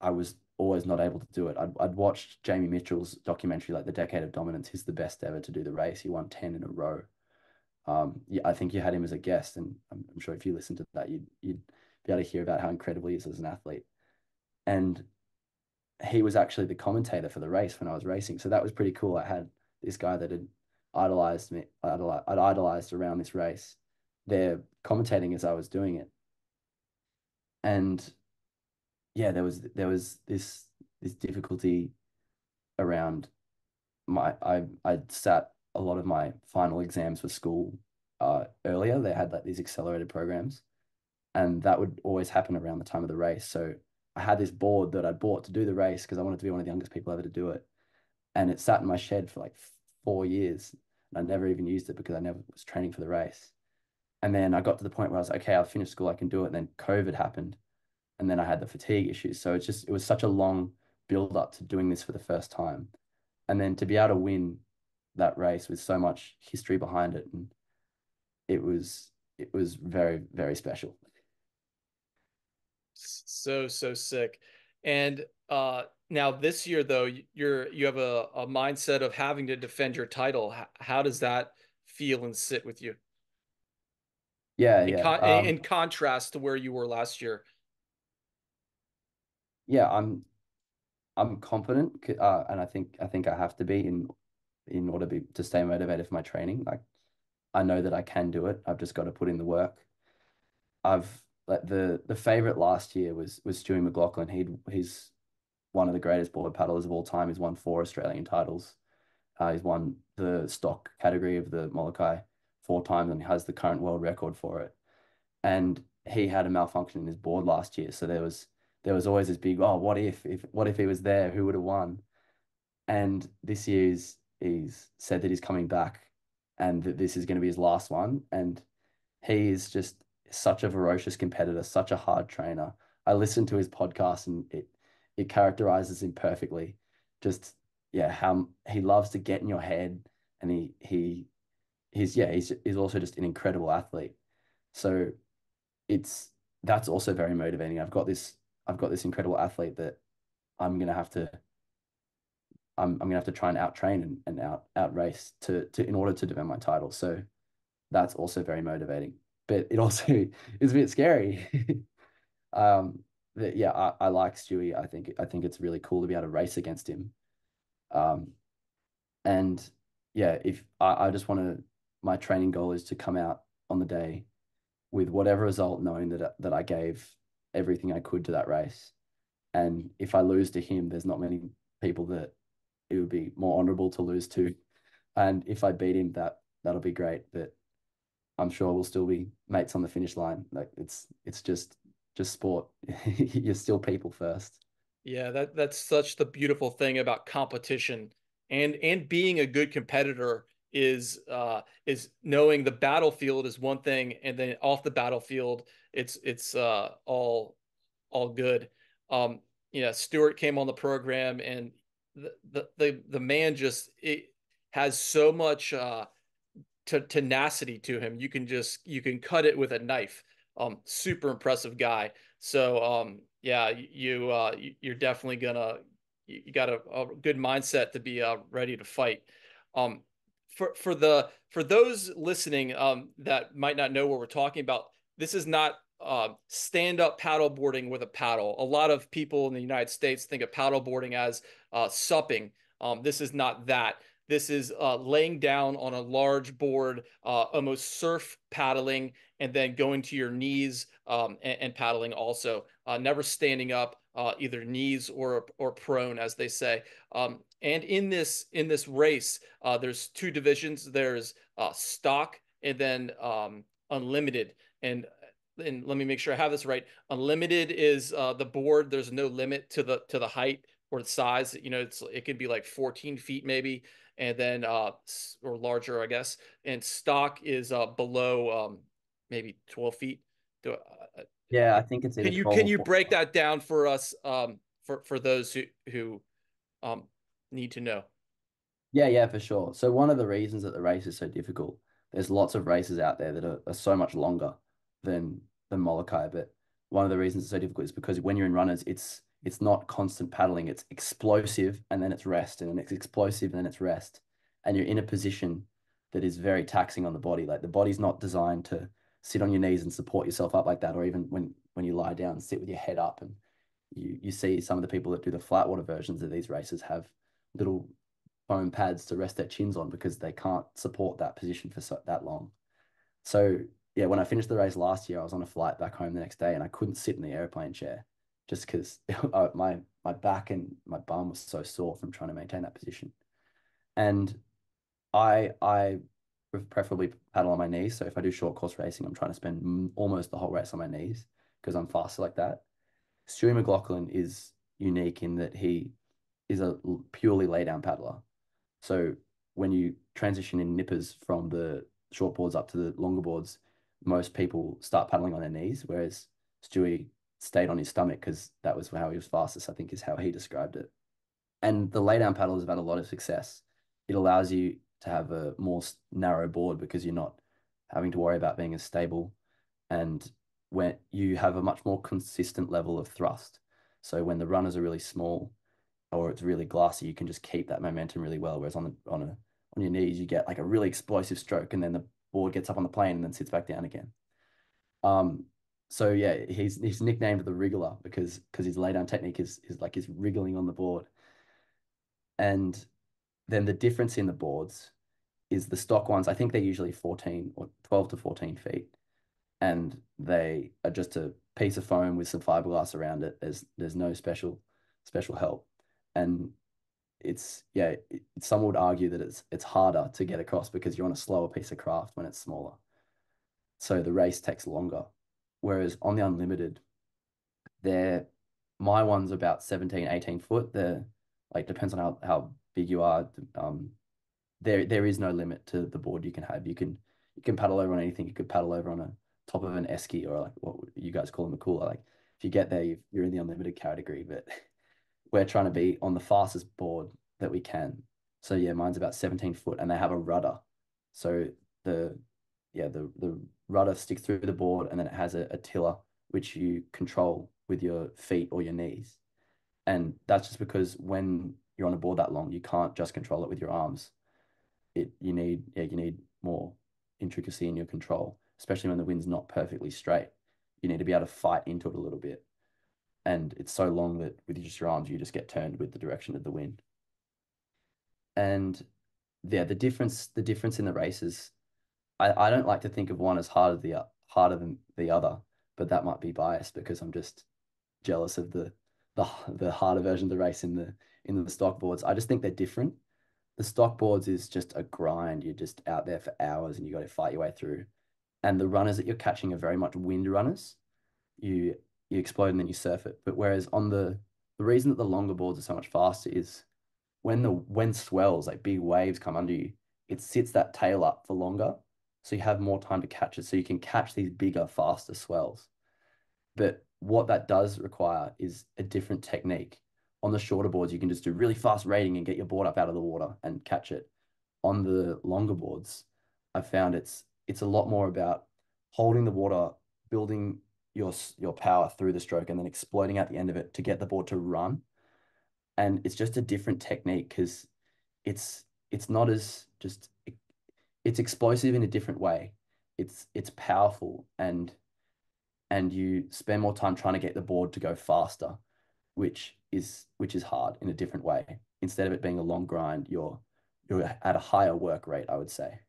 S1: I was always not able to do it. I'd watched Jamie Mitchell's documentary, like The Decade of Dominance. He's the best ever to do the race. He won 10 in a row. Yeah, I think you had him as a guest, and I'm sure if you listened to that, you'd be able to hear about how incredible he is as an athlete. And he was actually the commentator for the race when I was racing. So that was pretty cool. I had this guy that had idolized me, I'd idolized around this race. They're commentating as I was doing it. And yeah, there was this difficulty around I'd sat a lot of my final exams for school earlier. They had like these accelerated programs, and that would always happen around the time of the race. So I had this board that I bought to do the race because I wanted to be one of the youngest people ever to do it, and it sat in my shed for like 4 years, and I never even used it because I never was training for the race. And then I got to the point where I was like, okay, I'll finish school, I can do it. And then COVID happened, and then I had the fatigue issues. So it was such a long build up to doing this for the first time, and then to be able to win that race with so much history behind it, and it was very, very special.
S2: So sick. And now this year though, you have a mindset of having to defend your title. How does that feel and sit with you
S1: Yeah,
S2: in
S1: yeah.
S2: contrast to where you were last year?
S1: Yeah, I'm confident, and I think I have to be in order to stay motivated for my training. Like I know that I can do it. I've just got to put in the work. I've like the favorite last year was Stewie McLaughlin. He's one of the greatest board paddlers of all time. He's won 4 Australian titles. He's won the stock category of the Moloka'i 4 times and has the current world record for it. And he had a malfunction in his board last year, so there was always this big, oh, what if he was there, who would have won? And this year he's said that he's coming back and that this is going to be his last one. And he is just such a ferocious competitor, such a hard trainer. I listened to his podcast and it characterizes him perfectly. Just yeah, how he loves to get in your head, and he's also just an incredible athlete. So it's that's also very motivating. I've got this incredible athlete that I'm gonna have to I'm gonna have to try and out train and out race to in order to defend my title. So that's also very motivating. But it also is a bit scary. Yeah, I like Stewie. I think it's really cool to be able to race against him. Um, and yeah, if I just want to, my training goal is to come out on the day with whatever result, knowing that I gave everything I could to that race. And if I lose to him, there's not many people that it would be more honorable to lose to. And if I beat him, that'll be great. But I'm sure we'll still be mates on the finish line. Like it's just sport. You're still people first.
S2: Yeah, that's such the beautiful thing about competition and being a good competitor is knowing the battlefield is one thing, and then off the battlefield it's all good. Yeah, Stuart came on the program, and the man just has so much tenacity to him. You can cut it with a knife. Super impressive guy. So yeah, you're definitely gonna you got a good mindset to be ready to fight. Um, for those listening that might not know what we're talking about, this is not stand up paddleboarding with a paddle. A lot of people in the United States think of paddleboarding as supping. This is not that. This is laying down on a large board, almost surf paddling, and then going to your knees and paddling also. Never standing up, either knees or prone, as they say. And in this race, there's two divisions. There's stock and then unlimited. And let me make sure I have this right. Unlimited is the board. There's no limit to the height or the size. You know, it could be like 14 feet maybe, and then or larger, I guess. And stock is below maybe 12 feet.
S1: Yeah, I think it's either 12
S2: Can
S1: or
S2: you
S1: 14.
S2: break that down for us for those who um need to know?
S1: Yeah, yeah, for sure. So one of the reasons that the race is so difficult, there's lots of races out there that are so much longer than Molokai, but one of the reasons it's so difficult is because when you're in runners, it's not constant paddling, it's explosive and then it's rest, and then it's explosive and then it's rest. And you're in a position that is very taxing on the body. Like the body's not designed to sit on your knees and support yourself up like that, or even when you lie down, sit with your head up. And you see some of the people that do the flat water versions of these races have little foam pads to rest their chins on because they can't support that position for that long. So yeah, when I finished the race last year, I was on a flight back home the next day and I couldn't sit in the airplane chair just because my back and my bum was so sore from trying to maintain that position. And I preferably paddle on my knees. So if I do short course racing, I'm trying to spend almost the whole race on my knees because I'm faster like that. Stewie McLaughlin is unique in that he is a purely lay down paddler. So when you transition in nippers from the short boards up to the longer boards, most people start paddling on their knees, whereas Stewie stayed on his stomach because that was how he was fastest, I think is how he described it. And the lay down paddles have had a lot of success. It allows you to have a more narrow board because you're not having to worry about being as stable. And when you have a much more consistent level of thrust. So when the runners are really small, or it's really glassy, you can just keep that momentum really well. Whereas on your knees, you get like a really explosive stroke, and then the board gets up on the plane and then sits back down again. Um, so yeah, he's nicknamed the wriggler because his lay down technique is like his wriggling on the board. And then the difference in the boards is the stock ones. I think they're usually 14 or 12 to 14 feet, and they are just a piece of foam with some fiberglass around it. There's no special help, and yeah, some would argue that it's harder to get across because you're on a slower piece of craft when it's smaller. So the race takes longer. Whereas on the unlimited, they're my one's about 17, 18 foot. They're like depends on how big you are. There is no limit to the board you can have. You can paddle over on anything. You could paddle over on a top of an esky or like what you guys call them a cooler. Like if you get there, you're in the unlimited category. But we're trying to be on the fastest board that we can. So yeah, mine's about 17 foot and they have a rudder. So the the rudder sticks through the board and then it has a tiller which you control with your feet or your knees. And that's just because when you're on a board that long, you can't just control it with your arms. You need more intricacy in your control, especially when the wind's not perfectly straight. You need to be able to fight into it a little bit, and it's so long that with just your arms, you just get turned with the direction of the wind. And yeah, the difference in the races, I don't like to think of one as harder than the other, but that might be biased because I'm just jealous of the harder version of the race in the stock boards. I just think they're different. The stock boards is just a grind. You're just out there for hours and you got to fight your way through. And the runners that you're catching are very much wind runners. You you explode and then you surf it. But whereas on the reason that the longer boards are so much faster is when the wind swells, like big waves come under you, it sits that tail up for longer. So you have more time to catch it. So you can catch these bigger, faster swells. But what that does require is a different technique. On the shorter boards, you can just do really fast rating and get your board up out of the water and catch it. On the longer boards, I found it's a lot more about holding the water, building your power through the stroke, and then exploding at the end of it to get the board to run. And it's just a different technique because it's not as just it's explosive in a different way. It's powerful and you spend more time trying to get the board to go faster, which is hard in a different way. Instead of it being a long grind, you're at a higher work rate, I would say.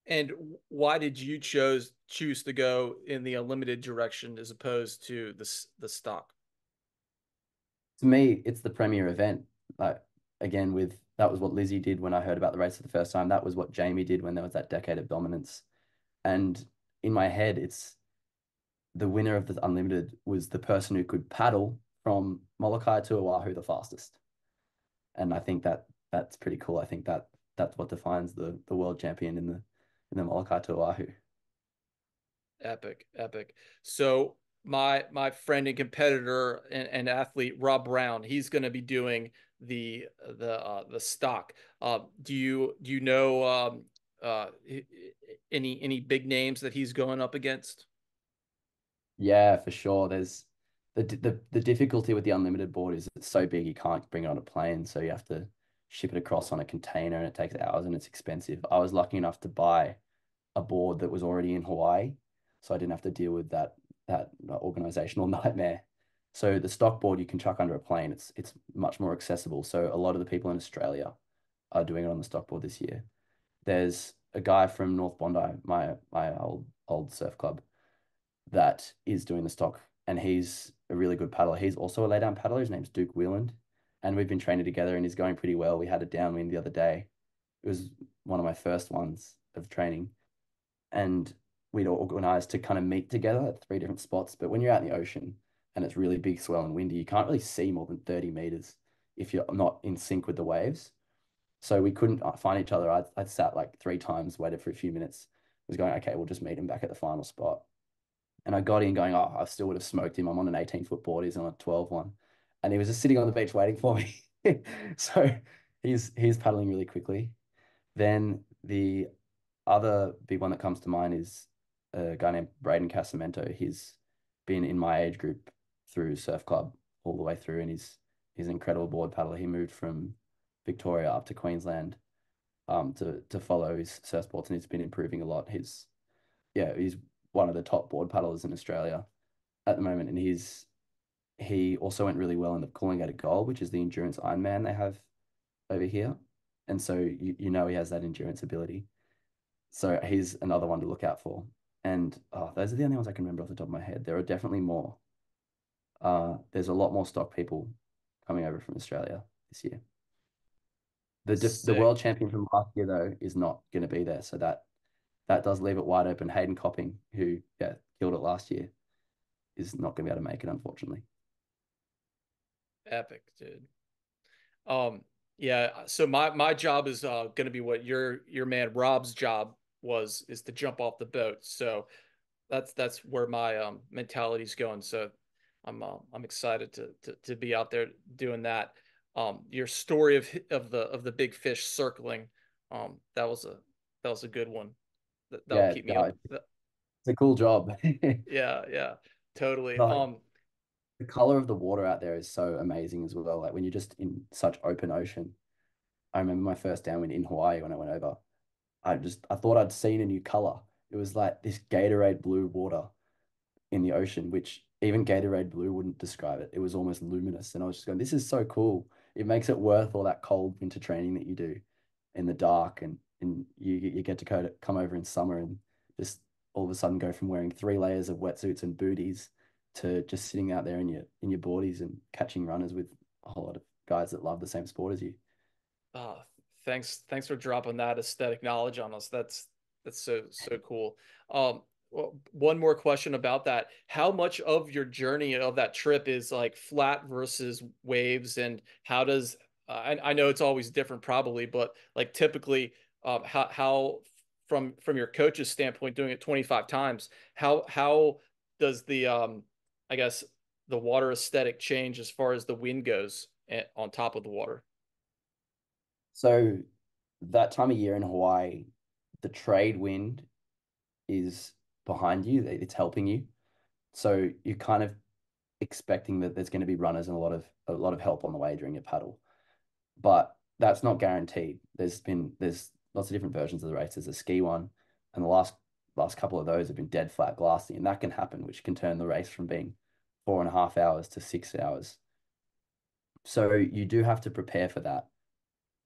S2: And why did you choose to go in the unlimited direction as opposed to the stock?
S1: To me, it's the premier event. Like again, with that was what Lizzie did when I heard about the race for the first time. That was what Jamie did when there was that decade of dominance. And in my head, it's the winner of the unlimited was the person who could paddle from Molokai to Oahu the fastest. And I think that that's pretty cool. I think that that's what defines the world champion in the Molokai to Oahu.
S2: Epic, epic. So my friend and competitor and athlete Rob Brown, he's going to be doing the stock. Do you know any big names that he's going up against?
S1: Yeah, for sure. There's the difficulty with the unlimited board is it's so big you can't bring it on a plane, so you have to ship it across on a container and it takes hours and it's expensive. I was lucky enough to buy a board that was already in Hawaii, so I didn't have to deal with that organizational nightmare. So the stock board you can chuck under a plane. It's much more accessible. So a lot of the people in Australia are doing it on the stock board this year. There's a guy from North Bondi, my old surf club, that is doing the stock, and he's a really good paddler. He's also a lay down paddler. His name's Duke Wheeland, and we've been training together, and he's going pretty well. We had a downwind the other day. It was one of my first ones of training, and we'd organized to kind of meet together at three different spots. But when you're out in the ocean and it's really big swell and windy, you can't really see more than 30 meters if you're not in sync with the waves. So we couldn't find each other. I'd sat like three times, waited for a few minutes, was going, okay, we'll just meet him back at the final spot. And I got in going, oh, I still would have smoked him. I'm on an 18-foot board. He's on a 12 one. And he was just sitting on the beach waiting for me. So he's paddling really quickly. Then the other big one that comes to mind is a guy named Braden Casamento. He's been in my age group through surf club all the way through, and he's an incredible board paddler. He moved from Victoria up to Queensland to follow his surf sports, and he's been improving a lot. He's one of the top board paddlers in Australia at the moment, and he also went really well in the Coolangatta Gold, which is the endurance Ironman they have over here. And so you know he has that endurance ability. So he's another one to look out for. And those are the only ones I can remember off the top of my head. There are definitely more. There's a lot more stock people coming over from Australia this year. The world
S2: Sick.
S1: champion from last year though is not going to be there, so that does leave it wide open. Hayden Copping, who killed it last year, is not going to be able to make it, unfortunately.
S2: Epic, dude. Um, yeah, so my job is going to be what your man Rob's job is to jump off the boat. So that's where my mentality's going. So I'm excited to be out there doing that. Your story of the big fish circling, that was a good one. That'll
S1: Yeah,
S2: keep me
S1: no,
S2: up.
S1: it's a cool job.
S2: Yeah, yeah, totally.
S1: Like the color of the water out there is so amazing as well. Like when you're just in such open ocean. I remember my first downwind in Hawaii when I went over. I thought I'd seen a new color. It was like this Gatorade blue water in the ocean, which even Gatorade blue wouldn't describe it. It was almost luminous. And I was just going, this is so cool. It makes it worth all that cold winter training that you do in the dark. And you get to come over in summer and just all of a sudden go from wearing 3 layers of wetsuits and booties to just sitting out there in your boardies and catching runners with a whole lot of guys that love the same sport as you.
S2: uh, thanks for dropping that aesthetic knowledge on us. That's so cool. Well, one more question about that. How much of your journey of that trip is like flat versus waves, and how does I know it's always different probably, but like typically, how from your coach's standpoint, doing it 25 times, how does the I guess the water aesthetic change as far as the wind goes on top of the water?
S1: So that time of year in Hawaii, the trade wind is behind you. It's helping you. So you're kind of expecting that there's going to be runners and a lot of help on the way during your paddle. But that's not guaranteed. There's lots of different versions of the race. There's a ski one, and the last couple of those have been dead flat glassy, and that can happen, which can turn the race from being 4.5 hours to 6 hours. So you do have to prepare for that.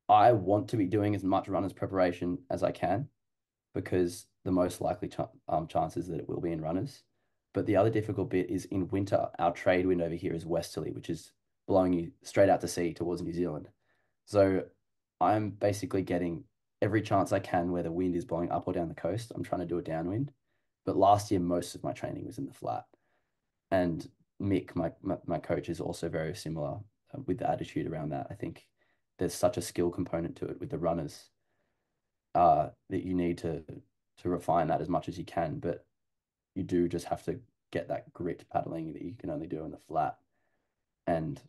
S1: I want to be doing as much runners preparation as I can because the most likely chances that it will be in runners. But the other difficult bit is in winter, our trade wind over here is westerly, which is blowing you straight out to sea towards New Zealand. So I'm basically getting every chance I can where the wind is blowing up or down the coast. I'm trying to do a downwind. But last year, most of my training was in the flat. And Mick, my coach, is also very similar with the attitude around that. I think there's such a skill component to it with the runners, that you need to refine that as much as you can. But you do just have to get that grit paddling that you can only do in the flat, and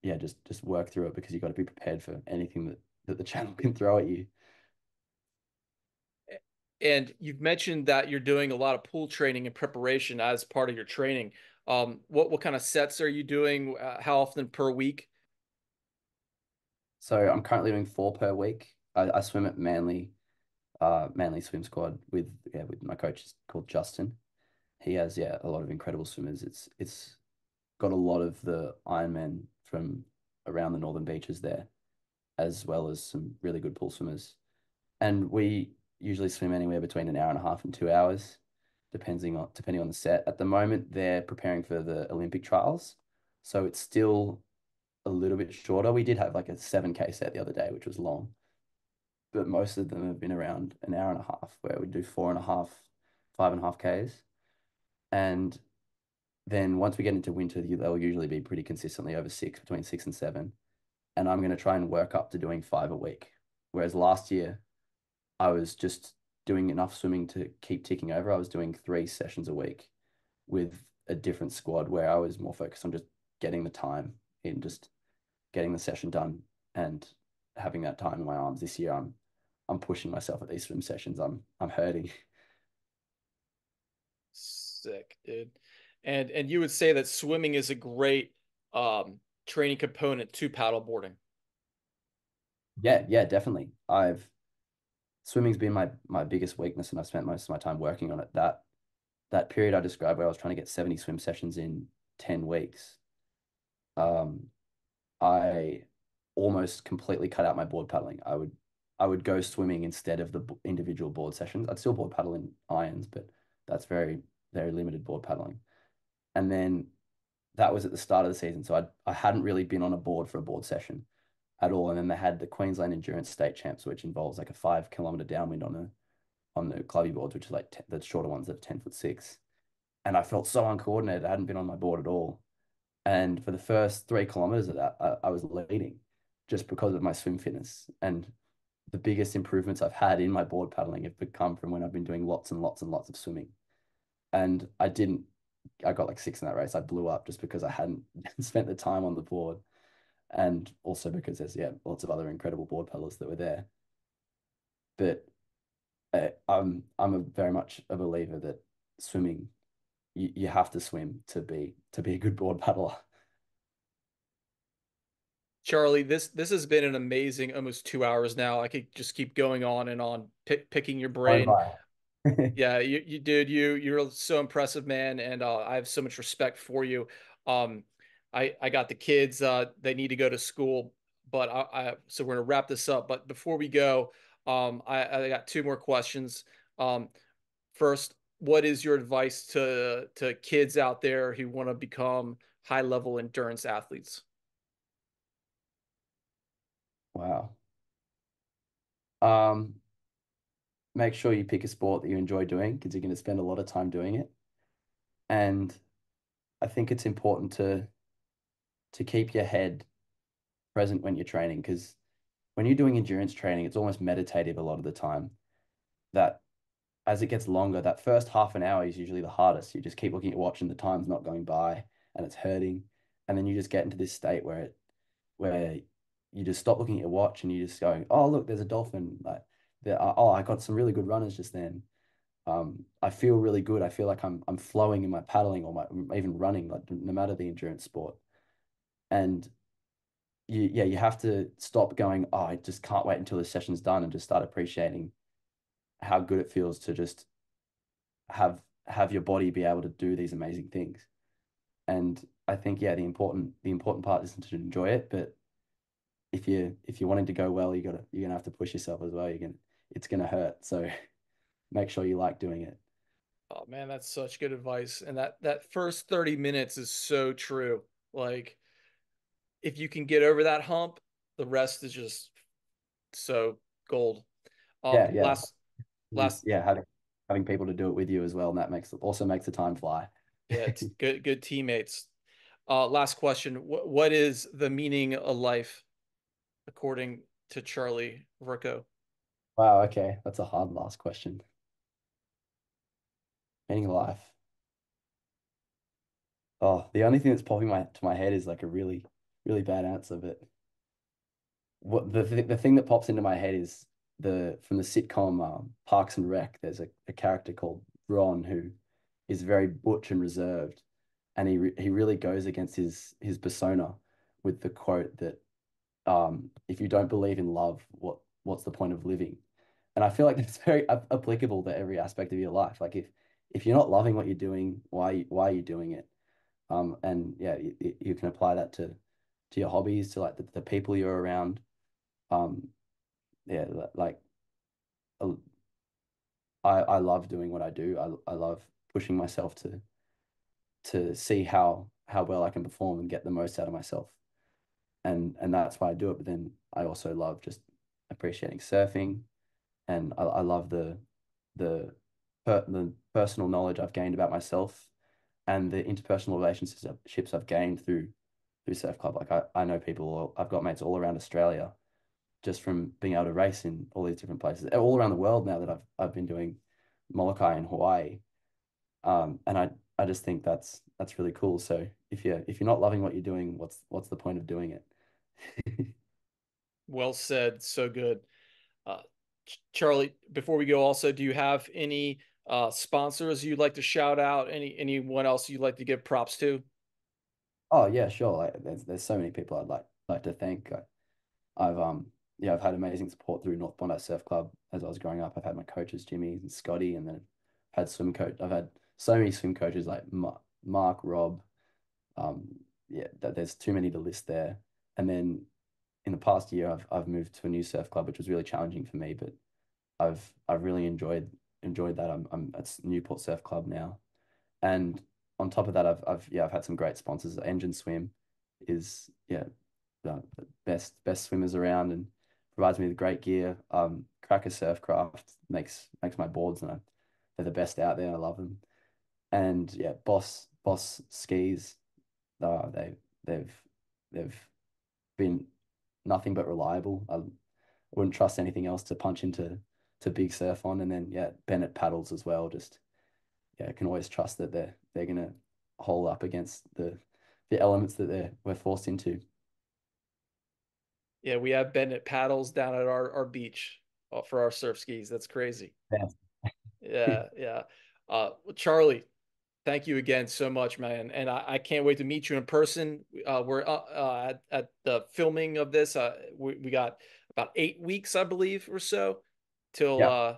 S1: yeah, just work through it because you've got to be prepared for anything that the channel can throw at you.
S2: And you've mentioned that you're doing a lot of pool training and preparation as part of your training. What kind of sets are you doing? How often per week?
S1: So I'm currently doing 4 per week. I swim at Manly Swim Squad with my coach called Justin. He has a lot of incredible swimmers. It's got a lot of the Ironmen from around the northern beaches there, as well as some really good pool swimmers. And we usually swim anywhere between an hour and a half and 2 hours, depending on the set. At the moment, they're preparing for the Olympic trials, so it's still a little bit shorter. We did have like a 7K set the other day, which was long, but most of them have been around an hour and a half, where we do 4.5, 5.5Ks. And then once we get into winter, they'll usually be pretty consistently over six, between 6 and 7. And I'm going to try and work up to doing 5 a week. Whereas last year, I was just doing enough swimming to keep ticking over. I was doing 3 sessions a week with a different squad where I was more focused on just getting the time in, just getting the session done and having that time in my arms. This year, I'm pushing myself at these swim sessions. I'm hurting.
S2: Sick, dude. And you would say that swimming is a great training component to paddleboarding.
S1: Yeah, yeah, definitely. I've Swimming's been my biggest weakness, and I've spent most of my time working on it. That period I described where I was trying to get 70 swim sessions in 10 weeks, um, I almost completely cut out my board paddling. I would go swimming instead of the individual board sessions. I'd still board paddle in irons, but that's very, very limited board paddling. And then that was at the start of the season. So I hadn't really been on a board for a board session at all. And then they had the Queensland Endurance State Champs, which involves like a 5 kilometer downwind on the clubby boards, which is like the shorter ones that are 10'6". And I felt so uncoordinated. I hadn't been on my board at all. And for the first 3 kilometers of that, I was leading just because of my swim fitness. And the biggest improvements I've had in my board paddling have become from when I've been doing lots and lots and lots of swimming. And I got like 6 in that race. I blew up just because I hadn't spent the time on the board. And also because there's, lots of other incredible board paddlers that were there. But I'm a very much a believer that swimming, you have to swim to be a good board paddler.
S2: Charlie, this has been an amazing almost 2 hours now. I could just keep going on and on, picking your
S1: Fine
S2: brain.
S1: by.
S2: Yeah, you did. You're so impressive, man, and I have so much respect for you. Um, I got the kids. They need to go to school, but so we're gonna wrap this up. But before we go, I got two more questions. Um, First, what is your advice to kids out there who want to become high level endurance athletes?
S1: Wow. Um, Make sure you pick a sport that you enjoy doing because you're going to spend a lot of time doing it. And I think it's important to keep your head present when you're training because when you're doing endurance training, it's almost meditative a lot of the time. That as it gets longer, that first half an hour is usually the hardest. You just keep looking at your watch and the time's not going by and it's hurting. And then you just get into this state where you just stop looking at your watch and you just going, oh look, there's a dolphin. Like I got some really good runners just then. I feel really good. I feel like I'm flowing in my paddling or my even running, like no matter the endurance sport. And you have to stop going, oh, I just can't wait until this session's done and just start appreciating how good it feels to just have your body be able to do these amazing things. And I think the important part isn't to enjoy it, but if you're wanting to go well, you're gonna have to push yourself as well. It's gonna hurt. So make sure you like doing it.
S2: Oh man, that's such good advice. And that first 30 minutes is so true. Like if you can get over that hump, the rest is just so gold.
S1: Yeah, yeah.
S2: Last last
S1: Having people to do it with you as well, and that makes the time fly.
S2: Yeah, it's good teammates. Last question. What is the meaning of life according to Charlie Verco?
S1: Wow, okay. That's a hard last question. Meaning of life. Oh, the only thing that's popping to my head is like a really, really bad answer, but the thing that pops into my head is the from the sitcom Parks and Rec. There's a character called Ron who is very butch and reserved, and he really goes against his persona with the quote that if you don't believe in love, what's the point of living? And I feel like that's very applicable to every aspect of your life. Like if you're not loving what you're doing, why are you doing it? And yeah, you can apply that to your hobbies, to like the people you're around. Um, yeah, like uh, I love doing what I do. I love pushing myself to see how well I can perform and get the most out of myself. And that's why I do it. But then I also love just appreciating surfing, and I love the the personal knowledge I've gained about myself and the interpersonal relationships I've gained through surf club. Like I know people, I've got mates all around Australia just from being able to race in all these different places, all around the world now that I've been doing Moloka'i in Hawaii. And I just think that's really cool. So if you're not loving what you're doing, what's the point of doing it?
S2: Well said. So good. Uh, Charlie, before we go, also, do you have any sponsors you'd like to shout out? Anyone else you'd like to give props to?
S1: Oh yeah, sure. Like there's so many people I'd like to thank. I've yeah, I've had amazing support through North Bondi Surf Club as I was growing up. I've had my coaches Jimmy and Scotty, and then had swim coach. I've had so many swim coaches like Mark, Rob. Yeah, there's too many to list there. And then in the past year, I've moved to a new surf club, which was really challenging for me, but I've really enjoyed that. I'm at Newport Surf Club now, and on top of that, I've had some great sponsors. Engine Swim is yeah the best swimmers around and provides me with great gear. Cracker Surfcraft makes my boards, and they're the best out there. I love them. And yeah, Boss Skis. They've they've been nothing but reliable. I wouldn't trust anything else to punch into to big surf on. And then yeah, Bennett paddles as well. Just yeah, I can always trust that they're gonna hold up against the elements that we're forced into.
S2: Yeah, we have Bennett paddles down at our beach for our surf skis. That's crazy.
S1: Yeah.
S2: Yeah, yeah. Well, Charlie, thank you again so much, man. And I can't wait to meet you in person. We're at the filming of this. We got about 8 weeks, I believe, or so till
S1: Yeah.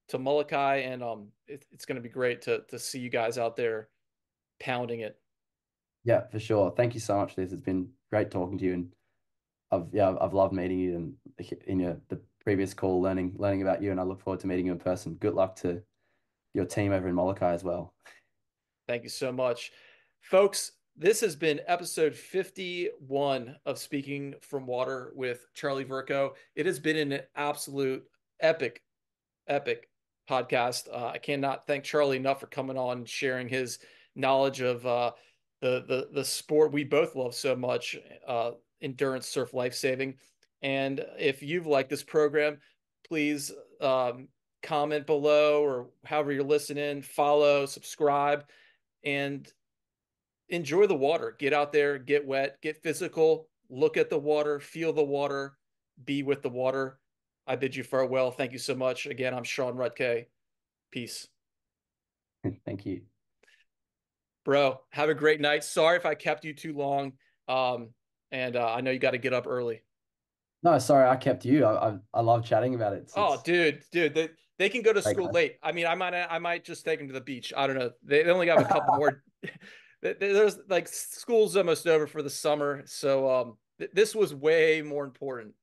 S2: to Molokai, and it's going to be great to see you guys out there pounding it.
S1: Yeah, for sure. Thank you so much for this. It's been great talking to you, and I've loved meeting you and in the previous call learning about you, and I look forward to meeting you in person. Good luck to your team over in Molokai as well.
S2: Thank you so much, folks. This has been episode 51 of Speaking from Water with Charlie Verco. It has been an absolute epic epic podcast. I cannot thank Charlie enough for coming on and sharing his knowledge of the sport we both love so much, endurance surf lifesaving. And if you've liked this program, please comment below or however you're listening, follow, subscribe, and enjoy the water. Get out there, get wet, get physical, look at the water, feel the water, be with the water. I bid you farewell. Thank you so much. Again, I'm Sean Ruttkay. Peace.
S1: Thank you.
S2: Bro, have a great night. Sorry if I kept you too long. Um, and I know you got to get up early.
S1: No, sorry, I kept you. I love chatting about it.
S2: Oh,
S1: It's
S2: dude, they can go to
S1: great.
S2: school late. I mean, I might just take them to the beach. I don't know. They only have a couple more. There's like school's almost over for the summer, so this was way more important.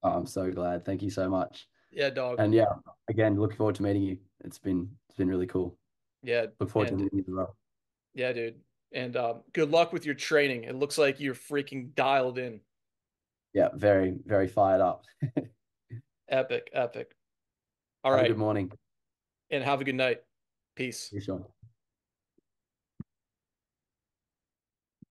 S1: Oh, I'm so glad. Thank you so much.
S2: Yeah, dog.
S1: And yeah, again, looking forward to meeting you. It's been really cool.
S2: Yeah,
S1: Look forward to
S2: and
S1: meeting you as well.
S2: yeah, dude. And good luck with your training. It looks like you're freaking dialed in.
S1: Yeah, very, very fired up.
S2: Epic, epic. All
S1: Have a good
S2: right,
S1: morning.
S2: and have a good night. Peace.
S1: You sure?